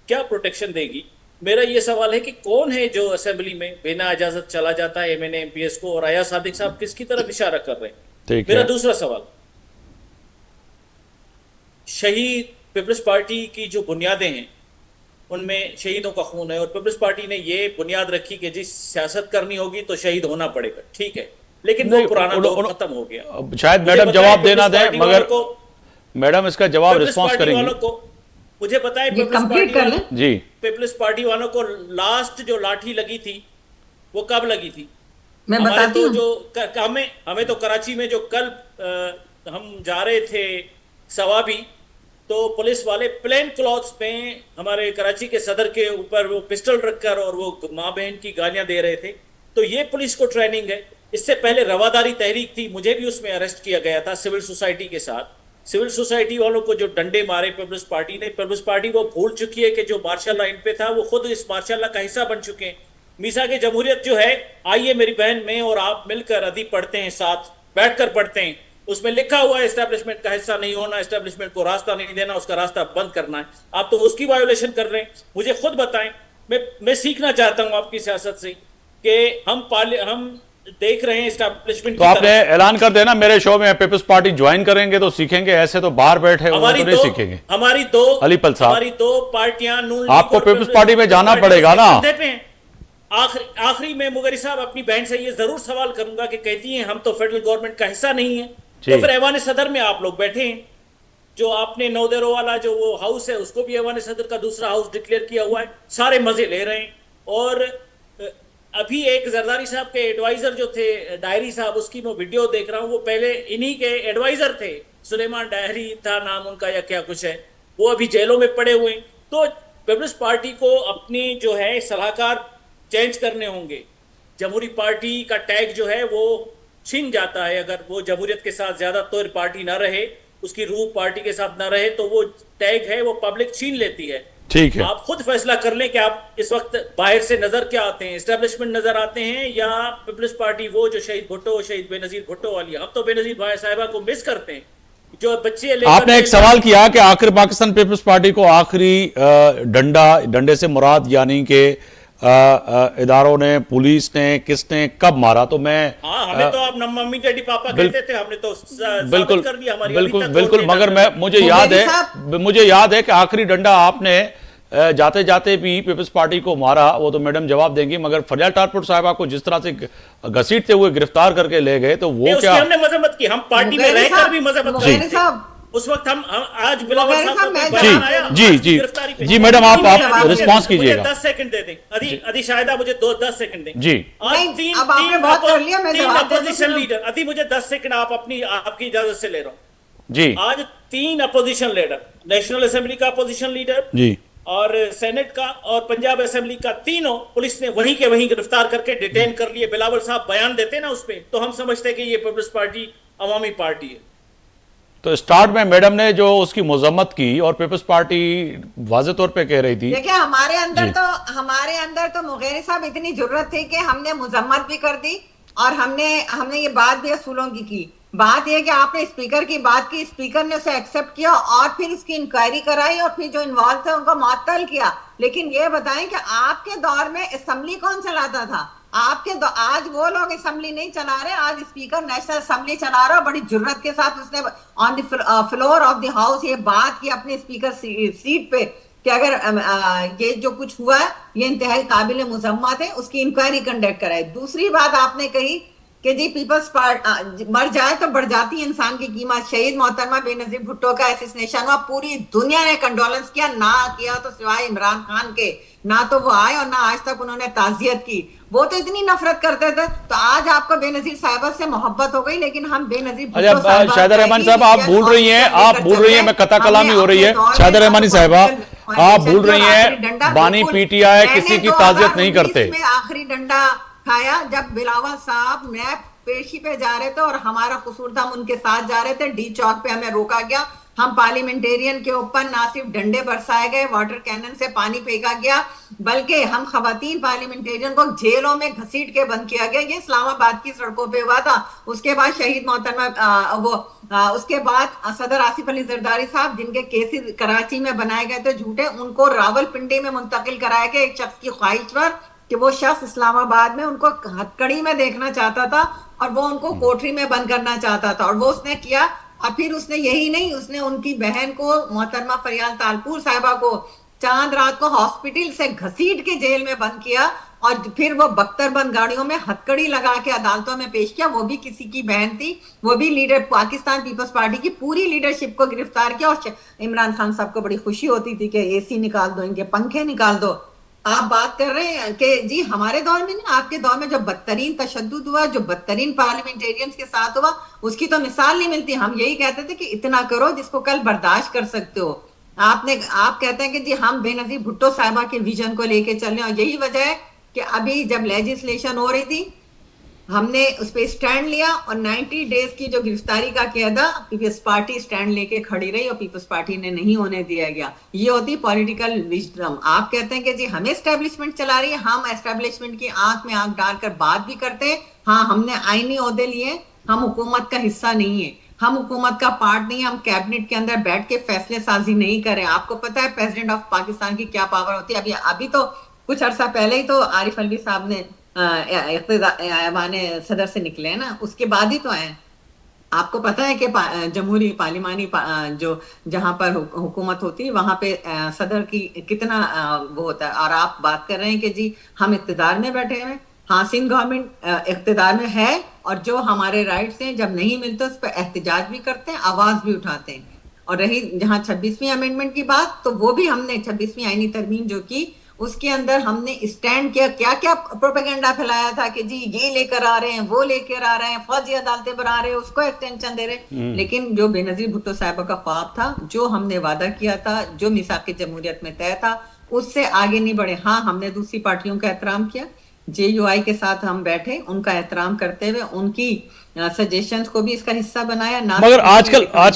کیا پروٹیکشن دے گی. میرا یہ سوال ہے کہ کون ہے جو اسمبلی میں بنا اجازت چلا جاتا ہے M N A M P S کو, اور ایاز صادق صاحب کس کی طرف اشارہ کر رہے ہیں. میرا دوسرا سوال, شہید پیپلز پارٹی کی جو بنیادیں ہیں ان میں شہیدوں کا خون ہے, اور پیپلز پارٹی نے یہ بنیاد رکھی کہ جس سیاست کرنی ہوگی تو شہید ہونا پڑے گا, ٹھیک ہے, لیکن وہ پرانا دور ختم ہو گیا. شاید میڈم جواب دینا دیں, مگر میڈم اس کا جواب رسپانس کریں گی. مجھے پتا ہے پیپلز پارٹی والوں کو لاسٹ جو لاٹھی لگی تھی وہ کب لگی تھی, میں بتاتی ہوں. جو ہمیں تو کراچی میں جو کل ہم جا رہے تھے سوابی, تو پولیس والے پلین کلاتھس میں ہمارے کراچی کے صدر کے اوپر وہ پسٹل رکھ کر اور وہ ماں بہن کی گالیاں دے رہے تھے. تو یہ پولیس کو ٹریننگ ہے. اس سے پہلے رواداری تحریک تھی, مجھے بھی اس میں اریسٹ کیا گیا تھا سول سوسائٹی کے ساتھ. سول سوسائٹی والوں کو جو ڈنڈے مارے پیپلز پارٹی نے, پیپلز پارٹی وہ بھول چکی ہے کہ جو مارشاء اللہ ان پہ تھا وہ خود اس مارشاء اللہ کا حصہ بن چکے ہیں. میثاق جمہوریت جو ہے, آئیے میری بہن میں اور آپ مل کر ادیب پڑھتے ہیں, ساتھ بیٹھ کر پڑھتے ہیں. اس میں لکھا ہوا ہے اسٹیبلشمنٹ کا حصہ نہیں ہونا, اسٹیبلشمنٹ کو راستہ نہیں دینا, اس کا راستہ بند کرنا ہے. آپ تو اس کی وائیولیشن کر رہے ہیں. مجھے خود بتائیں, میں سیکھنا چاہتا ہوں آپ کی سیاست سے کہ ہم دیکھ رہے ہیں اسٹیبلشمنٹ. تو آپ نے اعلان کر دینا میرے شو میں پیپلز پارٹی جوائن کریں گے تو سیکھیں گے, ایسے تو باہر بیٹھے تو نہیں سیکھیں گے. علی پل صاحب, ہماری دو پارٹیاں, آپ کو پیپلز پارٹی میں جانا پڑے گا نا. آخری میں مغری صاحب اپنی بہن سے یہ ضرور سوال کروں گا کہ کہتی ہیں ہم تو فیڈرل گورنمنٹ کا حصہ نہیں ہیں, تو پھر ایوان صدر میں آپ لوگ بیٹھے ہیں. جو آپ نے نودیرو والا جو وہ ہاؤس ہے اس کو بھی ایوان صدر کا دوسرا ہاؤس ڈکلیئر کیا ہوا ہے. سارے مزے لے رہے ہیں. اور ابھی ایک زرداری صاحب کے ایڈوائزر جو تھے ڈائری صاحب, اس کی میں ویڈیو دیکھ رہا ہوں, وہ پہلے انہی کے ایڈوائزر تھے, سلیمان ڈائری تھا نام ان کا یا کیا کچھ ہے, وہ ابھی جیلوں میں پڑے ہوئے ہیں. تو پیپلز پارٹی کو اپنی جو ہے صلاحکار چینج کرنے ہوں گے. جمہوری پارٹی کا ٹیگ جو ہے وہ چھن جاتا ہے, اگر وہ جمہوریت کے ساتھ زیادہ طور پارٹی نہ رہے, اس کی روح پارٹی کے ساتھ نہ رہے, تو وہ ٹیگ ہے وہ پبلک چھین لیتی ہے. ٹھیک ہے, آپ خود فیصلہ کر لیں کہ آپ اس وقت باہر سے نظر کیا آتے ہیں, اسٹیبلشمنٹ نظر آتے ہیں یا پیپلز پارٹی وہ جو شہید بھٹو, شہید بے نظیر بھٹو والی. ہم تو بے نظیر بھائی صاحبہ کو مس کرتے ہیں. جو بچے آپ نے ایک سوال کیا کہ آخر پاکستان پیپلز پارٹی کو آخری ڈنڈے سے مراد یعنی کہ اداروں نے, پولیس نے, کس نے, کب مارا؟ تو میں ہمیں تو آپ ممی ڈیڈی پاپا کہتے تھے, ہم نے تو ثابت کر دیا ہماری. بالکل, مگر مجھے یاد ہے کہ آخری ڈنڈا آپ نے جاتے جاتے بھی پیپلز پارٹی کو مارا. وہ تو میڈم جواب دیں گی, مگر فریال ٹارپور صاحبہ کو جس طرح سے گھسیٹتے ہوئے گرفتار کر کے لے گئے تو وہ کیا؟ ہم نے مذمت کی, ہم پارٹی میں رہ کر بھی مذمت کی. اس وقت ہم آج بلاول صاحب کو بیان آیا. جی میڈم آپ رسپانس کیجئے گا. 10 سیکنڈ دے دیں. ادھی شاہدہ مجھے 10 سیکنڈ دیں. جی تین اپوزیشن لیڈر, ادھی مجھے 10 سیکنڈ آپ کی اجازت سے لے رہا ہوں. جی آج 3 اپوزیشن لیڈر, نیشنل اسمبلی کا اپوزیشن لیڈر, جی, اور سینٹ کا اور پنجاب اسمبلی کا, تینوں پولیس نے وہیں کے وہیں گرفتار کر کے ڈیٹین کر لیے. بلاول صاحب بیان دیتے نا اس پہ, تو ہم سمجھتے کہ یہ پیپلز پارٹی عوامی پارٹی ہے. تو اسٹارٹ میں میڈم نے جو اس کی مذمت کی اور پیپلز پارٹی واضح طور پہ کہہ رہی تھی. دیکھیں ہمارے اندر تو مغیری صاحب اتنی ضرورت تھی کہ ہم نے مذمت بھی کر دی اور ہم نے یہ بات بھی اصولوں کی. بات یہ کہ آپ نے اسپیکر کی بات کی, اسپیکر نے اسے ایکسپٹ کیا اور پھر اس کی انکوائری کرائی اور پھر جو انوالو تھے ان کو معطل کیا. لیکن یہ بتائیں کہ آپ کے دور میں اسمبلی کون چلاتا تھا؟ آج وہ لوگ اسمبلی نہیں چلا رہے, آج اسپیکر نیشنل اسمبلی چلا رہا. بڑی جرت کے ساتھ اس نے آن دی فلور آف دی ہاؤس یہ بات کی اپنے اسپیکر سیٹ پہ کہ اگر یہ جو کچھ ہوا ہے یہ انتہائی قابل مذمت ہے, اس کی انکوائری کنڈکٹ کرائے. دوسری بات آپ نے کہی کہ جی پیپلز پارٹی مر جائے تو بڑھ جاتی ہے انسان کی قیمت. شہید محترمہ بے نظیر بھٹو کا اسیسینیشن ہوا, پوری دنیا نے کنڈولنس کیا, نہ کیا تو سوائے عمران خان کے, نہ تو وہ آئے اور نہ آج تک انہوں نے تعزیت کی. وہ تو اتنی نفرت کرتے تھے, تو آج آپ کو بے نظیر صاحبہ سے محبت ہو گئی, لیکن ہم بے نظیر بھٹو صاحبہ شاہدہ رحمانی صاحب آپ بھول رہی ہیں, میں قطع کلامی ہو رہی ہے. شاہدہ رحمانی صاحبہ آپ بھول رہی ہیں, بانی پی ٹی آئی کسی کی تعزیت نہیں کرتے. آخری ڈنڈا کھایا جب بلاول صاحب نے پیشی پہ جا رہے تھے اور ہمارا قصور تھا، ہم ان کے ساتھ جا رہے تھے، ڈی چوک پہ ہمیں روکا گیا، ہم پارلیمنٹیرین کے اوپر نہ صرف ڈنڈے برسائے گئے، واٹر کینن سے پانی پھینکا گیا، بلکہ ہم خواتین پارلیمنٹیرین کو جیلوں میں گھسیٹ کے بند کیا گیا۔ یہ اسلام آباد کی سڑکوں پہ ہوا تھا۔ اس کے بعد شہید محترمہ اس کے بعد صدر آصف علی زرداری صاحب، جن کے کیسز کراچی میں بنائے گئے تھے جھوٹے، ان کو راول پنڈی میں منتقل کرایا گیا ایک شخص کی خواہش پر کہ وہ شخص اسلام آباد میں ان کو ہتکڑی میں دیکھنا چاہتا تھا اور وہ ان کو کوٹری میں بند کرنا چاہتا تھا، اور وہ اس نے کیا۔ اور پھر اس نے یہی نہیں، اس نے ان کی بہن کو، محترمہ فریال تالپور صاحبہ کو، چاند رات کو ہاسپٹل سے گھسیٹ کے جیل میں بند کیا، اور پھر وہ بختر بند گاڑیوں میں ہتکڑی لگا کے عدالتوں میں پیش کیا۔ وہ بھی کسی کی بہن تھی، وہ بھی لیڈر پاکستان پیپلز پارٹی کی پوری لیڈرشپ کو گرفتار کیا، اور عمران خان صاحب کو بڑی خوشی ہوتی تھی کہ اے سی نکال دو، ان کے پنکھے نکال دو۔ آپ بات کر رہے ہیں کہ جی ہمارے دور میں نہیں، آپ کے دور میں جو بدترین تشدد ہوا، جو بدترین پارلیمنٹیرینز کے ساتھ ہوا، اس کی تو مثال نہیں ملتی۔ ہم یہی کہتے تھے کہ اتنا کرو جس کو کل برداشت کر سکتے ہو۔ آپ کہتے ہیں کہ جی ہم بے نظیر بھٹو صاحبہ کے ویژن کو لے کے چل رہے ہیں، اور یہی وجہ ہے کہ ابھی جب لیجسلیشن ہو رہی تھی ہم نے اس پہ اسٹینڈ لیا، اور 90 ڈیز کی جو گرفتاری کا قیدا پیپلز پارٹی اسٹینڈ لے کے کھڑی رہی، اور پیپلز پارٹی نے نہیں ہونے دیا گیا۔ یہ ہوتی پولیٹیکل وژڈم۔ آپ کہتے ہیں کہ جی ہمیں اسٹیبلشمنٹ چلا رہی ہے، ہم اسٹیبلشمنٹ کی آنکھ میں آنکھ ڈال کر بات بھی کرتے ہیں۔ ہاں، ہم نے آئینی عہدے لیے، ہم حکومت کا حصہ نہیں ہیں، ہم حکومت کا پارٹ نہیں، ہم کیبنٹ کے اندر بیٹھ کے فیصلے سازی نہیں کریں۔ آپ کو پتہ ہے پریزیڈنٹ آف پاکستان کی کیا پاور ہوتی ہے؟ ابھی تو کچھ عرصہ پہلے ہی تو عارف الوی صاحب نے ایوان صدر سے نکلے ہیں نا، اس کے بعد ہی تو آئے ہیں۔ آپ کو پتہ ہے کہ جمہوری پارلیمانی جو جہاں پر حکومت ہوتی ہے وہاں پہ صدر کی کتنا وہ ہوتا ہے، اور آپ بات کر رہے ہیں کہ جی ہم اقتدار میں بیٹھے ہوئے۔ ہاں، سندھ گورنمنٹ اقتدار میں ہے، اور جو ہمارے رائٹس ہیں جب نہیں ملتے اس پہ احتجاج بھی کرتے ہیں، آواز بھی اٹھاتے ہیں۔ اور رہی جہاں 26ویں امینڈمنٹ کی بات، تو وہ بھی ہم نے 26ویں آئینی ترمیم جو کی، اس کے اندر ہم نے اسٹینڈ کیا، کیا کیا پروپیگنڈا پھیلایا تھا کہ جی یہ لے کر آ رہے ہیں، وہ لے کر آ رہے ہیں، فوجی عدالتیں بنا رہے ہیں، اس کو ایکسٹینشن دے رہے ہیں۔ لیکن جو بے نظیر بھٹو صاحبہ کا خواب تھا، جو ہم نے وعدہ کیا تھا، جو میثاق جمہوریت میں طے تھا، اس سے آگے نہیں بڑھے۔ ہاں، ہم نے دوسری پارٹیوں کا احترام کیا، جے یو آئی کے ساتھ ہم بیٹھے، ان کا احترام کرتے ہوئے ان کی سجیشنز کو بھی اس کا حصہ بنایا۔ مگر آج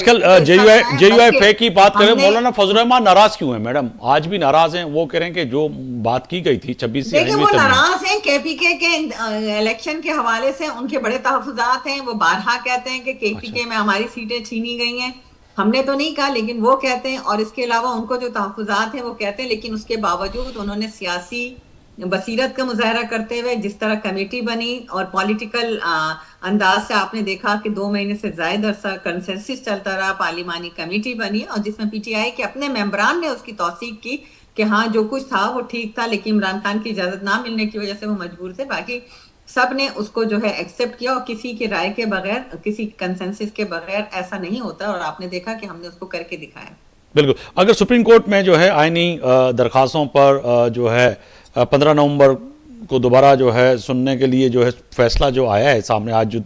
کل جے یو آئی فے کی بات کریں، مولانا فضل الرحمان ناراض کیوں ہیں میڈم؟ آج بھی ناراض ہیں، وہ کہہ رہے ہیں کہ جو بات کی گئی تھی 26 دیکھیں، وہ ناراض ہیں کے پی کے الیکشن کے حوالے سے، ان کے بڑے تحفظات ہیں۔ وہ بارہا کہتے ہیں کہ کے پی کے میں ہماری سیٹیں چھینی گئی ہیں، ہم نے تو نہیں کہا لیکن وہ کہتے ہیں، اور اس کے علاوہ ان کو جو تحفظات ہیں وہ کہتے ہیں۔ لیکن اس کے باوجود انہوں نے سیاسی بصیرت کا مظاہرہ کرتے ہوئے جس طرح کمیٹی بنی، اور پولیٹیکل انداز سے آپ نے دیکھا کہ 2 مہینے سے زائد عرصہ کنسنسس چلتا رہا، پارلیمانی کمیٹی بنی، اور جس میں پی ٹی آئی کے اپنے ممبران نے اس کی توثیق کی کہ ہاں جو کچھ تھا وہ ٹھیک تھا، لیکن عمران خان کی اجازت نہ ملنے کی وجہ سے وہ مجبور تھے۔ باقی سب نے اس کو جو ہے ایکسیپٹ کیا، اور کسی کی رائے کے بغیر، کسی کنسنسس کے بغیر ایسا نہیں ہوتا، اور آپ نے دیکھا کہ ہم نے اس کو کر کے دکھایا۔ بالکل۔ اگر سپریم کورٹ میں جو ہے آئینی درخواستوں پر جو ہے 15 نومبر کو دوبارہ جو ہے سننے کے لیے جو ہے فیصلہ جو آیا ہے سامنے آج،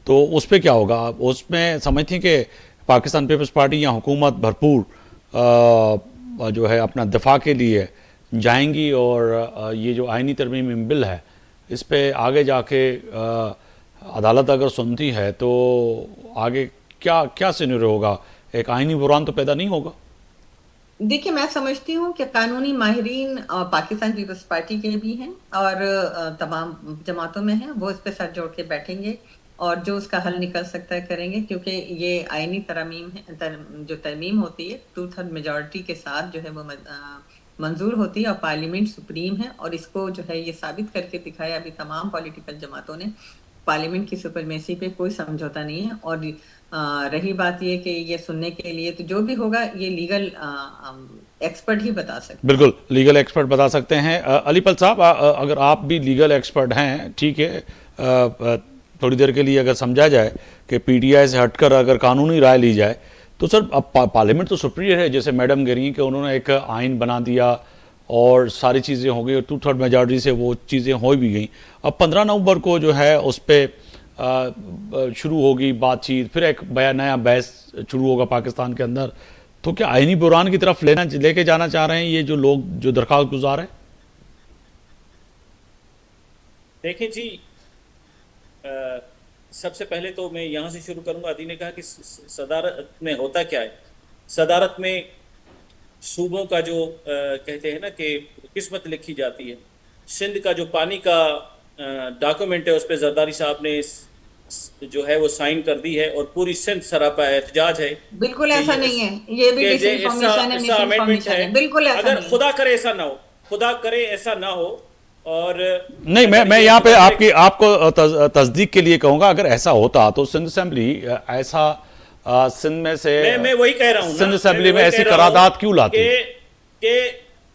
تو اس پہ کیا ہوگا؟ اس میں سمجھتی ہیں کہ پاکستان پیپلز پارٹی یا حکومت بھرپور جو ہے اپنا دفاع کے لیے جائیں گی، اور یہ جو آئینی ترمیم بل ہے اس پہ آگے جا کے عدالت اگر سنتی ہے تو آگے کیا سینیریو ہوگا؟ ایک آئینی بحران تو پیدا نہیں ہوگا؟ دیکھیں، میں سمجھتی ہوں کہ قانونی ماہرین پاکستان پیپلز پارٹی کے بھی ہیں اور تمام جماعتوں میں ہیں، وہ اس پہ سر جوڑ کے بیٹھیں گے، اور جو اس کا حل نکل سکتا ہے کریں گے، کیونکہ یہ آئینی ترمیم ہے، جو ترمیم ہوتی ہے 2/3 میجورٹی کے ساتھ جو ہے وہ منظور ہوتی ہے، اور پارلیمنٹ سپریم ہے، اور اس کو جو ہے یہ ثابت کر کے دکھایا ابھی تمام پولیٹیکل جماعتوں نے، پارلیمنٹ کی سپرمیسی پہ کوئی سمجھوتا نہیں ہے۔ اور رہی بات یہ کہ یہ سننے کے لیے تو جو بھی ہوگا یہ لیگل ایکسپرٹ ہی بتا سکتے ہیں۔ بالکل، لیگل ایکسپرٹ بتا سکتے ہیں۔ علی پل صاحب، اگر آپ بھی لیگل ایکسپرٹ ہیں، ٹھیک ہے، تھوڑی دیر کے لیے اگر سمجھا جائے کہ پی ٹی آئی سے ہٹ کر اگر قانونی رائے لی جائے تو سر اب پارلیمنٹ تو سپریئر ہے، جیسے میڈم کہہ رہی ہیں کہ انہوں نے ایک آئین بنا دیا اور ساری چیزیں ہو گئی، اور 2/3 میجارٹی سے وہ چیزیں ہو بھی گئیں۔ اب 15 نومبر کو جو ہے اس پہ شروع ہوگی بات چیت، پھر ایک نیا بحث شروع ہوگا پاکستان کے اندر، تو کیا آئینی بحران کی طرف لے کے جانا چاہ رہے ہیں یہ جو لوگ جو درخواست گزار ہیں؟ دیکھیں جی، سب سے پہلے تو میں یہاں سے شروع کروں گا. عدی نے کہا کہ صدارت میں ہوتا کیا ہے. صدارت میں صوبوں کا جو کہتے ہیں نا کہ قسمت لکھی جاتی ہے. سندھ کا جو پانی کا ڈاکومنٹ ہے اس پہ زرداری صاحب نے جو ہے وہ سائن کر دی ہے اور پوری سندھ سراپا احتجاج ہے. بالکل ایسا نہیں ہے, یہ بھی ڈس انفارمیشن ہے, مس انفارمیشن ہے. بالکل ایسا اگر نہیں ہے. خدا کرے ایسا نہ ہو, خدا کرے ایسا نہ ہو. اور نہیں, میں یہاں پہ آپ کو تصدیق کے لیے کہوں گا, اگر ایسا ہوتا تو سندھ اسمبلی ایسا سندھ میں سے میں وہی کہہ رہا ہوں سندھ اسمبلی میں ایسی قرارداد کیوں لاتی؟ کہ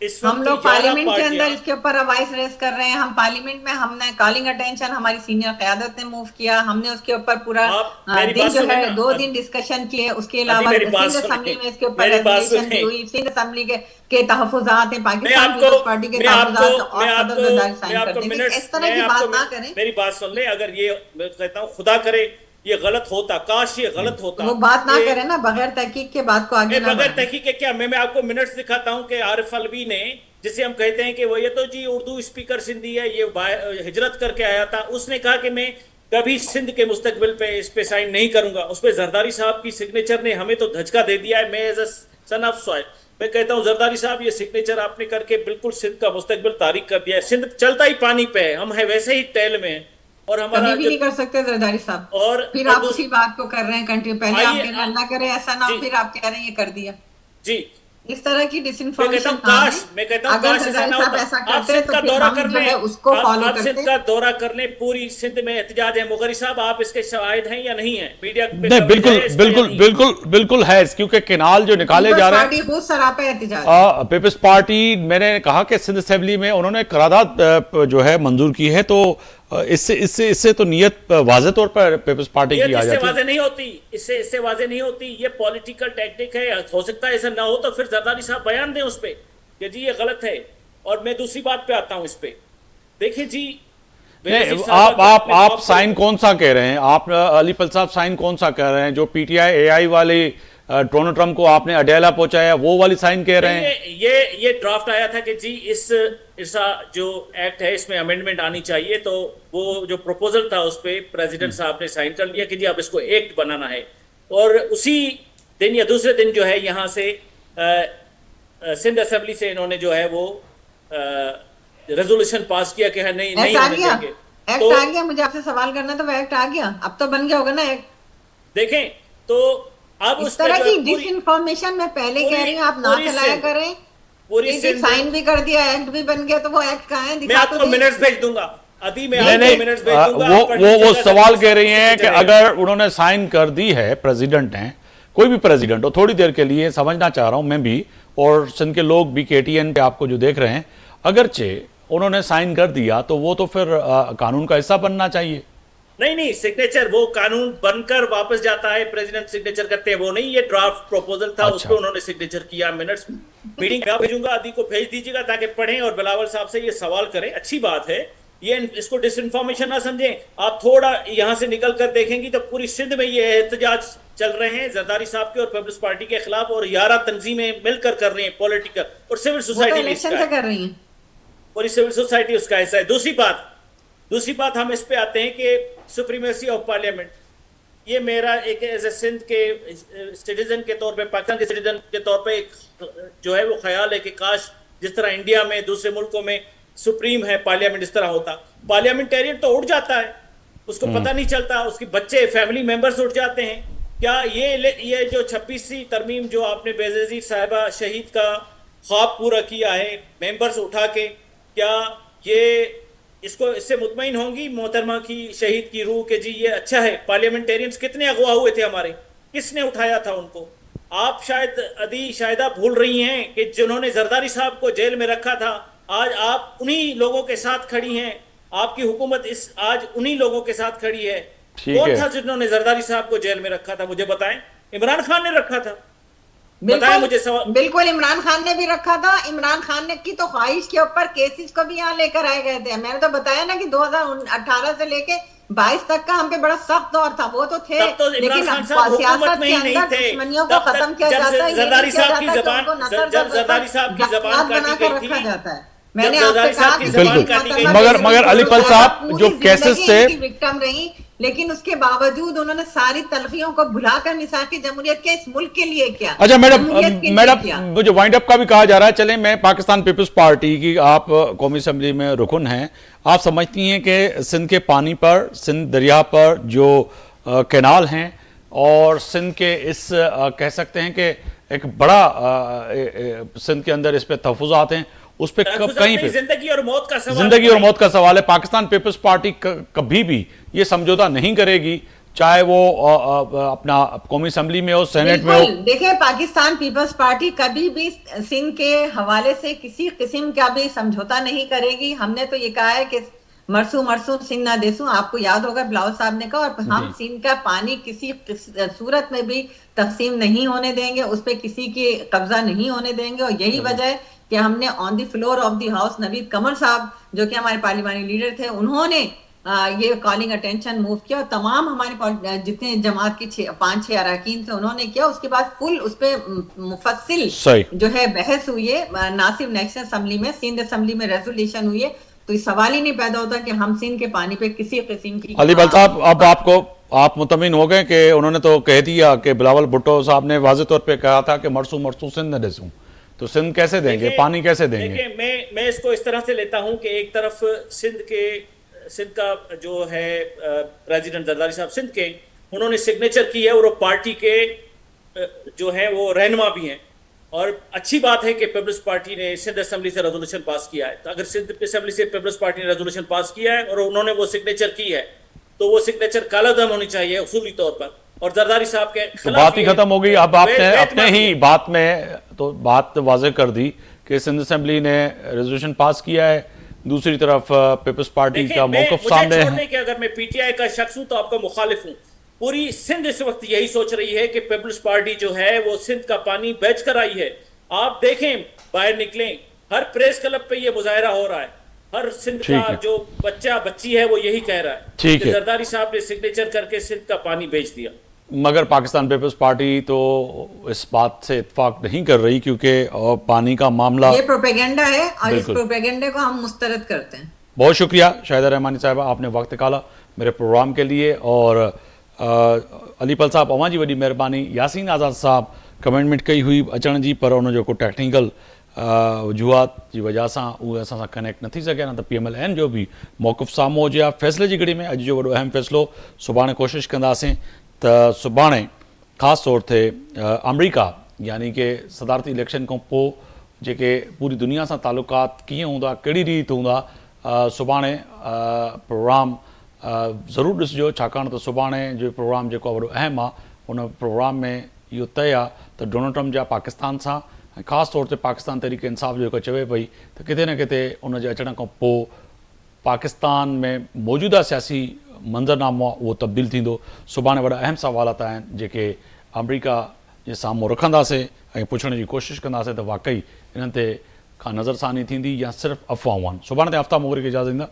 اس ہم لوگ پارلیمنٹ کے اندر اس کے اوپر وائس ریز کر رہے ہیں. ہم پارلیمنٹ میں ہم نے کالنگ اٹینشن ہماری سینئر قیادت نے موو کیا. ہم نے اس کے اوپر پورا دن جو ہے 2 دن ڈسکشن کیے. اس کے علاوہ سندھ اسمبلی میں اس کے اوپر ریزولوشن بھی ہوئی. سندھ اسمبلی کے تحفظات ہیں, پاکستان پیپلز پارٹی کے تحفظات اور صدر زرداری سائن کرتے ہیں. اس طرح کی بات نہ کریں. میری بات سن لیں. اگر یہ میں کہتا ہوں خدا کرے یہ غلط ہوتا, کاش یہ غلط ہوتا, وہ بات نہ کریں نا, بغیر تحقیق کے بات کو آگے نہ بغیر تحقیق کے کیا. میں آپ کو منٹس دکھاتا ہوں کہ عارف الوی نے, جسے ہم کہتے ہیں کہ وہ یہ تو جی اردو اسپیکر سندھی ہے, یہ ہجرت کر کے آیا تھا, اس نے کہا کہ میں کبھی سندھ کے مستقبل پہ اس پہ سائن نہیں کروں گا. اس پہ زرداری صاحب کی سگنیچر نے ہمیں تو دھچکا دے دیا ہے. میں as a son of soil میں کہتا ہوں زرداری صاحب یہ سگنیچر آپ نے کر کے بالکل سندھ کا مستقبل تاریخ کر دیا ہے. سندھ چلتا ہی پانی پہ ہے, ہم ہیں ویسے ہی ٹیل میں ہیں. اور ہمارا بھی نہیں کر سکتے زرداری صاحب. اور پھر آپ اسی بات کو کر رہے ہیں کنٹری. پہلے آپ کہنا اللہ کرے ایسا نہ ہو, پھر آپ کہہ رہے ہیں یہ کر دیا. جی اس طرح کی ڈس انفارمیشن میں کہتا ہوں کاش ایسا نہ ہوتا. آپ سندھ کا دورہ کر لیں, آپ سندھ کا دورہ کر لیں. پوری سندھ میں احتجاج ہے. مغری صاحب آپ اس کے شواہد ہیں یا نہیں ہیں؟ میڈیا بالکل ہے, کیونکہ کینال جو نکالے جا رہے ہیں بہت سراپا احتجاج. پیپلز پارٹی, میں نے کہا کہ سندھ اسمبلی میں انہوں نے قرارداد جو ہے منظور کی ہے, تو اس سے تو نیت واضح طور پر پیپلز پارٹی کی آ جاتی ہے. اس سے واضح نہیں ہوتی, اس سے واضح نہیں ہوتی. یہ پولیٹیکل ٹیکٹک ہے. ہو سکتا ہے ایسا نہ ہو تو پھر زرداری صاحب بیان دیں اس پہ کہ جی یہ غلط ہے. اور میں دوسری بات پہ آتا ہوں اس پہ. دیکھیں جی, آپ سائن کون سا کہہ رہے ہیں؟ آپ علی پل صاحب سائن کون سا کہہ رہے ہیں؟ جو پی ٹی آئی اے آئی والی ڈونلڈ ٹرمپ کو آپ نے اڈیلا پہنچایا وہ والی سائن کہہ رہے ہیں؟ یہ ڈرافٹ آیا تھا کہ جی اس جو ایکٹ ہے اس میں امینڈمنٹ آنی چاہیے, تو وہ جو پروپوزل تھا اس پہ پریزیڈنٹ صاحب نے سائن کر لیا کہ جی اب اس کو ایکٹ بنانا ہے. اور اسی دن یا دوسرے دن جو ہے یہاں سے سندھ اسمبلی سے انہوں نے جو ہے وہ ریزولوشن پاس کیا کہ نہیں ہونے دیں گے. ایکٹ آ گیا. مجھے آپ سے سوال کرنا تو وہ ایکٹ آ گیا, اب تو بن گیا ہوگا نا ایکٹ. دیکھیں تو اب اس طرح کی ڈس انفارمیشن میں پہلے کہہ رہی ہوں آپ نہ پھیلایا کریں. پوری سائن بھی کر دیا, ایکٹ بھی بن گیا, تو وہ ایکٹ کہاں ہے؟ میں آپ کو منٹس بھیج دوں گا. وہ سوال کہہ رہی ہیں کہ اگر انہوں نے سائن کر دی ہے, پریزیڈنٹ ہیں, کوئی بھی پریزیڈنٹ ہو, تھوڑی دیر کے لیے سمجھنا چاہ رہا ہوں میں بھی اور سندھ کے لوگ بھی, کے ٹی این پہ آپ کو جو دیکھ رہے ہیں, اگرچہ انہوں نے سائن کر دیا تو وہ تو پھر قانون کا حصہ بننا چاہیے. نہیں, سگنیچر وہ قانون بن کر واپس جاتا ہے, پریزیڈنٹ سگنیچر کرتے ہیں, وہ نہیں. یہ ڈرافٹ پروپوزل تھا, اس پہ انہوں نے سگنیچر کیا. منٹس میٹنگ میں بھیجوں گا, عدی کو بھیج دیجیے گا تاکہ پڑھیں اور بلاول صاحب سے یہ سوال کریں. اچھی بات ہے, یہ اس کو ڈس انفارمیشن نہ سمجھیں. آپ تھوڑا یہاں سے نکل کر دیکھیں گی تو پوری سندھ میں یہ احتجاج چل رہے ہیں زرداری صاحب کے اور پیپلز پارٹی کے خلاف, اور 11 تنظیمیں مل کر رہی ہیں پولیٹیکل, اور سول سوسائٹی بھی اس کا ہے, پوری سول سوسائٹی اس کا حصہ ہے. دوسری بات ہم اس پہ آتے ہیں کہ سپریمیسی آف پارلیمنٹ. یہ میرا ایک ایز اے سندھ کے سٹیزن کے طور پہ, پاکستان کے سٹیزن کے طور پہ جو ہے وہ خیال ہے کہ کاش جس طرح انڈیا میں دوسرے ملکوں میں سپریم ہے پارلیمنٹ, اس طرح ہوتا. پارلیمنٹیرین تو اٹھ جاتا ہے, اس کو پتہ نہیں چلتا, اس کے بچے فیملی ممبرز اٹھ جاتے ہیں. کیا یہ جو 26ویں ترمیم جو آپ نے بے نظیر صاحبہ شہید کا خواب پورا کیا ہے ممبرز اٹھا کے, کیا یہ اس سے مطمئن ہوں گی محترمہ کی شہید کی روح کہ جی یہ اچھا ہے؟ پارلیمنٹیرینز کتنے اغوا ہوئے تھے ہمارے, کس نے اٹھایا تھا ان کو؟ آپ شاید عدی شاہدہ بھول رہی ہیں کہ جنہوں نے زرداری صاحب کو جیل میں رکھا تھا, آج آپ انہی لوگوں کے ساتھ کھڑی ہیں. آپ کی حکومت آج انہی لوگوں کے ساتھ کھڑی ہے. کون تھا جنہوں نے زرداری صاحب کو جیل میں رکھا تھا؟ مجھے بتائیں. عمران خان نے رکھا تھا. بالکل عمران خان نے بھی رکھا تھا. عمران خان نے کی تو خواہش کے اوپر کیسز کو بھی یہاں لے کر آئے گئے تھے. میں نے تو بتایا نا کہ 2018 سے لے کے 22 تک کا ہم پہ بڑا سخت دور تھا. وہ تو تھے, لیکن سیاست کے اندر دشمنیوں کو ختم کیا جاتا ہے, زرداری صاحب کی زبان بنا کر رکھا جاتا ہے. میں نے آپ سے کہا مگر علی پل صاحب جو کیسز تھے, وکٹم رہی, لیکن اس کے باوجود انہوں نے ساری تلخیوں کو بھلا کر مساق جمہوریت کے اس ملک کے لیے کیا. اچھا جمہوریت کے لیے کیا. میڈم جو وائنڈ اپ کا بھی کہا جا رہا ہے، چلیں میں پاکستان پیپلز پارٹی کی آپ قومی اسمبلی میں رکن ہیں، آپ سمجھتی ہیں کہ سندھ کے پانی پر، سندھ دریا پر جو کینال ہیں اور سندھ کے اس کہہ سکتے ہیں کہ ایک بڑا سندھ کے اندر اس پہ تحفظات ہیں، اس پہ کہیں پہ زندگی اور موت کا سوال، زندگی اور موت کا سوال ہے. پاکستان پیپلز پارٹی کبھی بھی یہ سمجھوتا نہیں کرے گی، چاہے وہ اپنا قومی اسمبلی میں ہو، سینٹ میں ہو. دیکھیں پاکستان پیپلز پارٹی کبھی بھی سندھ کے حوالے سے کسی قسم کا بھی سمجھوتا نہیں کرے گی. ہم نے تو یہ کہا ہے کہ مرسو سندھ نہ دیسوں، آپ کو یاد ہوگا بلاول صاحب نے کہا، اور ہم سندھ کا پانی کسی صورت میں بھی تقسیم نہیں ہونے دیں گے، اس پہ کسی کی قبضہ نہیں ہونے دیں گے. اور یہی وجہ ہے کہ ہم نے آن دی فلور آف دی ہاؤس نوید قمر صاحب جو کہ ہمارے پارلیمانی لیڈر تھے، انہوں نے یہ کالنگ اٹینشن موو کیا، اور تمام ہمارے جتنے جماعت کے 5-6 اراکین تھے انہوں نے کیا. اس کے بعد فل اس پہ مفصل جو ہے بحث ہوئی ہے، نہ صرف نیشنل اسمبلی میں، سندھ اسمبلی میں ریزولیشن ہوئی ہے. تو یہ سوال ہی نہیں پیدا ہوتا کہ ہم سندھ کے پانی پہ کسی قسم کی. علی بل صاحب، اب آپ مطمئن ہو گئے کہ انہوں نے تو کہہ دیا کہ بلاول بھٹو صاحب نے واضح طور پہ کہا تھا کہ مرسو سندھ نہ دیسوں، تو سندھ کیسے دیں گے، پانی کیسے دیں گے؟ میں اس کو اس طرح سے لیتا ہوں کہ ایک طرف سندھ کا جو ہے پریزیڈنٹ زرداری صاحب سندھ کے، انہوں نے سگنیچر کی ہے اور وہ پارٹی کے جو ہیں وہ رہنما بھی ہیں. اور اچھی بات ہے کہ پیپلز پارٹی نے سندھ اسمبلی سے ریزولوشن پاس کیا ہے. تو اگر سندھ اسمبلی سے پیپلز پارٹی نے ریزولوشن پاس کیا ہے اور انہوں نے وہ سگنیچر کی ہے، تو وہ سگنیچر کالا دم ہونی چاہیے اصولی طور پر. اور زرداری صاحب کے خلاف بات ہی ختم ہو گئی. اب آپ نے اپنے ہی بات میں تو بات واضح کر دی کہ سندھ اسمبلی نے ریزولوشن پاس کیا ہے، دوسری طرف پیپلز پارٹی کا موقف سامنے ہے. کہ اگر میں پی ٹی آئی کا شخص ہوں تو آپ کا مخالف ہوں. پوری سندھ اس وقت یہی سوچ رہی ہے کہ پیپلز پارٹی جو ہے وہ سندھ کا پانی بیچ کر آئی ہے. آپ دیکھیں، باہر نکلیں، ہر پریس کلب پہ یہ مظاہرہ ہو رہا ہے. ہر سندھ کا جو بچہ بچی ہے وہ یہی کہہ رہا ہے کہ زرداری صاحب نے سگنیچر کر کے سندھ کا پانی بیچ دیا. مگر پاکستان پیپلز پارٹی تو اس بات سے اتفاق نہیں کر رہی، کیونکہ پانی کا معاملہ یہ پروپیگنڈا ہے اور اس پروپیگنڈے کو ہم مسترد کرتے ہیں. بہت شکریہ شاہدہ رحمانی صاحبہ، آپ نے وقت نکالا میرے پروگرام کے لیے. اور علی پل صاحب اوہاں جی وڈی مہربانی. یاسین آزاد صاحب کمنٹمنٹ کئی ہوئی اچن جی، پر ان جو کو ٹیکنیکل وجوہات کی وجہ سے وہ اصل کنیکٹ نہ تھی سکے. نہ تو PMLN جو بھی موقف ساموں ہو جائے. فیصلے کی گھڑی میں اج جو وڈو اہم فیصلو صبح کوشش کنداسیں تو صبح خاص طور سے امریکہ یعنی کہ صدارتی الیکشن کو پو جے پوری دنیا سے تعلقات کیے ہوں، کہڑی ریت ہوں، صبح پروگرام ضرور ڈسجو. چھاکان تو صبح جو پروگرام جو وڈو اہم ہے، ان پروگرام میں یہ طے ہے تو ڈونلڈ ٹرمپ جا پاکستان سے خاص طور سے پاکستان تحریک انصاف جو چوے پئی تو کتے نہ کتے ان کے اچن کو پاکستان میں موجودہ سیاسی منظرنامو وہ تبدیل تھیندو. صبح وڈا اہم سوالات ہیں جے امریکہ کے ساموں رکھنداسیں پوچھنے کی کوشش کنداسیں تو واقعی انہن تے نظر ثانی تھیندی یا صرف افواہوں. صبح تے آفتاب مغربی کی اجازت دیندا.